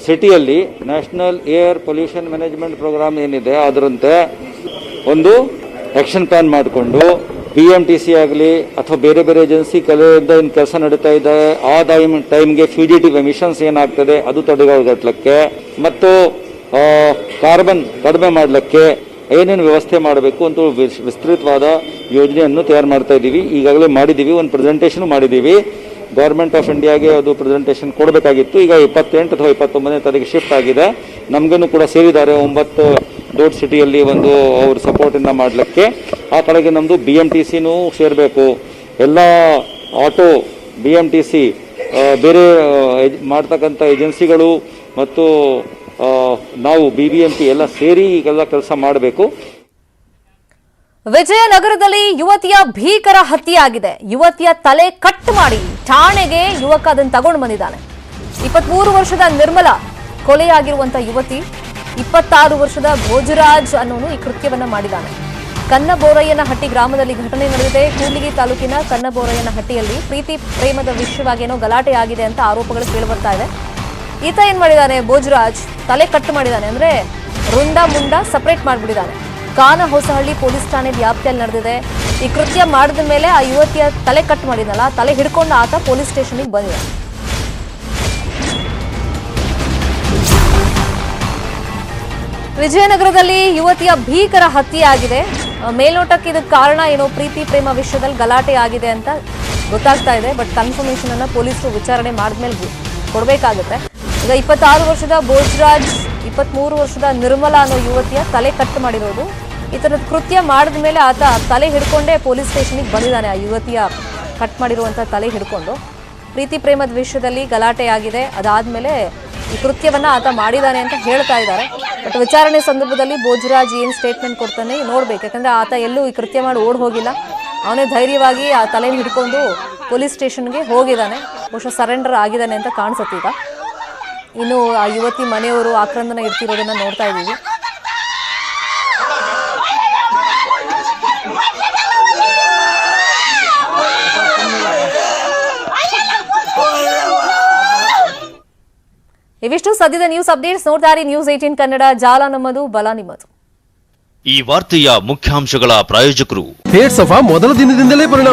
ಸಿಟಿಯಲ್ಲಿ national air pollution management programme ಏನಿದೆ ಅದರಂತೆ ಒಂದು ಆ್ಯಕ್ಷನ್ ಪ್ಲಾನ್ ಮಾಡಿಕೊಂಡು BMTC ಆಗಲಿ ಅಥವಾ ಬೇರೆ ಬೇರೆ ಏಜೆನ್ಸಿ ಕಲೆಯಿಂದ ಏನು ಕೆಲಸ ನಡೀತಾ ಇದೆ ಆ ಟೈಮ್ಗೆ ಫ್ಯೂಜಿಟಿವ್ ಎಮಿಷನ್ಸ್ ಏನಾಗ್ತದೆ ಅದು ತಡೆಗಟ್ಟಲಿಕ್ಕೆ ಮತ್ತು ಕಾರ್ಬನ್ ಕಡಿಮೆ ಮಾಡಲಿಕ್ಕೆ ಏನೇನು ವ್ಯವಸ್ಥೆ ಮಾಡಬೇಕು ಅಂತ ವಿಸ್ತೃತವಾದ ಯೋಜನೆಯನ್ನು ತಯಾರು ಮಾಡ್ತಾ ಇದ್ದೀವಿ. ಈಗಾಗಲೇ ಮಾಡಿದ್ದೀವಿ, ಒಂದು ಪ್ರೆಸೆಂಟೇಷನ್ ಮಾಡಿದ್ದೀವಿ. ಗೌರ್ಮೆಂಟ್ ಆಫ್ ಇಂಡಿಯಾಗೆ ಅದು ಪ್ರೆಸೆಂಟೇಷನ್ ಕೊಡಬೇಕಾಗಿತ್ತು. ಈಗ 28 ಅಥವಾ 29ನೇ ತಾರೀಕು ಶಿಫ್ಟ್ ಆಗಿದೆ. ನಮಗೂ ಕೂಡ ಸೇರಿದ್ದಾರೆ 9 ದೊಡ್ಡ ಸಿಟಿಯಲ್ಲಿ ಒಂದು ಅವ್ರ ಸಪೋರ್ಟಿಂದ ಮಾಡಲಿಕ್ಕೆ. ಆ ಕಡೆಗೆ ನಮ್ಮದು BMTCನೂ ಸೇರಬೇಕು. ಎಲ್ಲ ಆಟೋ BMTC ಬೇರೆ ಮಾಡ್ತಕ್ಕಂಥ ಏಜೆನ್ಸಿಗಳು ಮತ್ತು ನಾವು BBMP ಎಲ್ಲ ಸೇರಿ ಈಗೆಲ್ಲ ಕೆಲಸ ಮಾಡಬೇಕು. ವಿಜಯನಗರದಲ್ಲಿ ಯುವತಿಯ ಭೀಕರ ಹತ್ಯೆಯಾಗಿದೆ. ಯುವತಿಯ ತಲೆ ಕಟ್ ಮಾಡಿ ಠಾಣೆಗೆ ಯುವಕ ಅದನ್ನು ತಗೊಂಡು ಬಂದಿದ್ದಾನೆ. 23 ವರ್ಷದ ನಿರ್ಮಲಾ ಕೊಲೆಯಾಗಿರುವಂತಹ ಯುವತಿ, 26 ವರ್ಷದ ಭೋಜರಾಜ್ ಅನ್ನೋನು ಈ ಕೃತ್ಯವನ್ನ ಮಾಡಿದ್ದಾನೆ. ಕನ್ನಬೋರಯ್ಯನಹಟ್ಟಿ ಗ್ರಾಮದಲ್ಲಿ ಘಟನೆ ನಡೆದಿದೆ. ಕೂಡ್ಲಿಗಿ ತಾಲೂಕಿನ ಕನ್ನಬೋರಯ್ಯನಹಟ್ಟಿಯಲ್ಲಿ ಪ್ರೀತಿ ಪ್ರೇಮದ ವಿಷಯವಾಗಿ ಏನೋ ಗಲಾಟೆ ಆಗಿದೆ ಅಂತ ಆರೋಪಗಳು ಕೇಳಿಬರ್ತಾ ಇದೆ. ಈತ ಏನ್ ಮಾಡಿದ್ದಾನೆ, ಭೋಜರಾಜ್ ತಲೆ ಕಟ್ ಮಾಡಿದ್ದಾನೆ. ಅಂದ್ರೆ ರುಂಡ ಮುಂಡ ಸಪರೇಟ್ ಮಾಡಿಬಿಟ್ಟಿದ್ದಾನೆ. ಕಾನಹೊಸಹಳ್ಳಿ ಪೊಲೀಸ್ ಠಾಣೆ ವ್ಯಾಪ್ತಿಯಲ್ಲಿ ನಡೆದಿದೆ. ಈ ಕೃತ್ಯ ಮಾಡಿದ ಮೇಲೆ ಆ ಯುವತಿಯ ತಲೆ ಕಟ್ ಮಾಡಿದಲ್ಲ, ತಲೆ ಹಿಡ್ಕೊಂಡು ಆತ ಪೊಲೀಸ್ ಸ್ಟೇಷನ್ಗೆ ಬಂದಿದ್ದಾನೆ. ವಿಜಯನಗರದಲ್ಲಿ ಯುವತಿಯ ಭೀಕರ ಹತ್ಯೆಯಾಗಿದೆ. ಮೇಲ್ನೋಟಕ್ಕೆ ಇದಕ್ಕೆ ಕಾರಣ ಏನೋ ಪ್ರೀತಿ ಪ್ರೇಮ ವಿಷಯದಲ್ಲಿ ಗಲಾಟೆ ಆಗಿದೆ ಅಂತ ಗೊತ್ತಾಗ್ತಾ ಇದೆ. ಬಟ್ ಕನ್ಫರ್ಮೇಷನ್ ಅನ್ನ ಪೊಲೀಸರು ವಿಚಾರಣೆ ಮಾಡಿದ್ಮೇಲೆ ಕೊಡಬೇಕಾಗುತ್ತೆ. ಈಗ 26 ವರ್ಷದ ಭೋಜರಾಜ್, 23 ವರ್ಷದ ನಿರ್ಮಲಾ ಅನ್ನೋ ಯುವತಿಯ ತಲೆ ಕಟ್ ಮಾಡಿರೋದು. ಈ ಥರದ ಕೃತ್ಯ ಮಾಡಿದ ಮೇಲೆ ಆತ ತಲೆ ಹಿಡ್ಕೊಂಡೇ ಪೊಲೀಸ್ ಸ್ಟೇಷನ್ಗೆ ಬಂದಿದ್ದಾನೆ. ಆ ಯುವತಿಯ ಕಟ್ ಮಾಡಿರುವಂಥ ತಲೆ ಹಿಡ್ಕೊಂಡು ಪ್ರೀತಿ ಪ್ರೇಮದ ವಿಷಯದಲ್ಲಿ ಗಲಾಟೆ ಆಗಿದೆ. ಅದಾದಮೇಲೆ ಈ ಕೃತ್ಯವನ್ನ ಆತ ಮಾಡಿದ್ದಾನೆ ಅಂತ ಹೇಳ್ತಾ ಇದ್ದಾರೆ. ಬಟ್ ವಿಚಾರಣೆ ಸಂದರ್ಭದಲ್ಲಿ ಭೋಜರಾಜ್ ಏನು ಸ್ಟೇಟ್ಮೆಂಟ್ ಕೊಡ್ತಾನೆ ನೋಡ್ಬೇಕು. ಯಾಕಂದ್ರೆ ಆತ ಎಲ್ಲೂ ಈ ಕೃತ್ಯ ಮಾಡಿ ಓಡ್ ಹೋಗಿಲ್ಲ. ಅವನೇ ಧೈರ್ಯವಾಗಿ ಆ ತಲೆ ಹಿಡ್ಕೊಂಡು ಪೊಲೀಸ್ ಸ್ಟೇಷನ್ಗೆ ಹೋಗಿದ್ದಾನೆ. ಬಹುಶಃ ಸರೆಂಡರ್ ಆಗಿದ್ದಾನೆ ಅಂತ ಕಾಣಿಸುತ್ತೆ. ಈಗ ಇನ್ನು ಆ ಯುವತಿ ಮನೆಯವರು ಆಕ್ರಂದನ ಇಡ್ತಿರೋದನ್ನ ನೋಡ್ತಾ ಇದ್ದೀವಿ. ಇವಿಷ್ಟು ಸದ್ಯದ ನ್ಯೂಸ್ ಅಪ್ಡೇಟ್ಸ್. ನೋಡ್ತಾ ಇರಿ ನ್ಯೂಸ್ 18 ಕನ್ನಡ. ಜಾಲ ನಮ್ಮದು, ಬಲ ನಿಮ್ಮದು. ಈ ವಾರ್ತೆಯ ಮುಖ್ಯಾಂಶಗಳ ಪ್ರಾಯೋಜಕರು ಹೇಡ್ಸ್ ಆಫ್ ಮೊದಲ ದಿನದಿಂದಲೇ ಪರಿಣಾಮ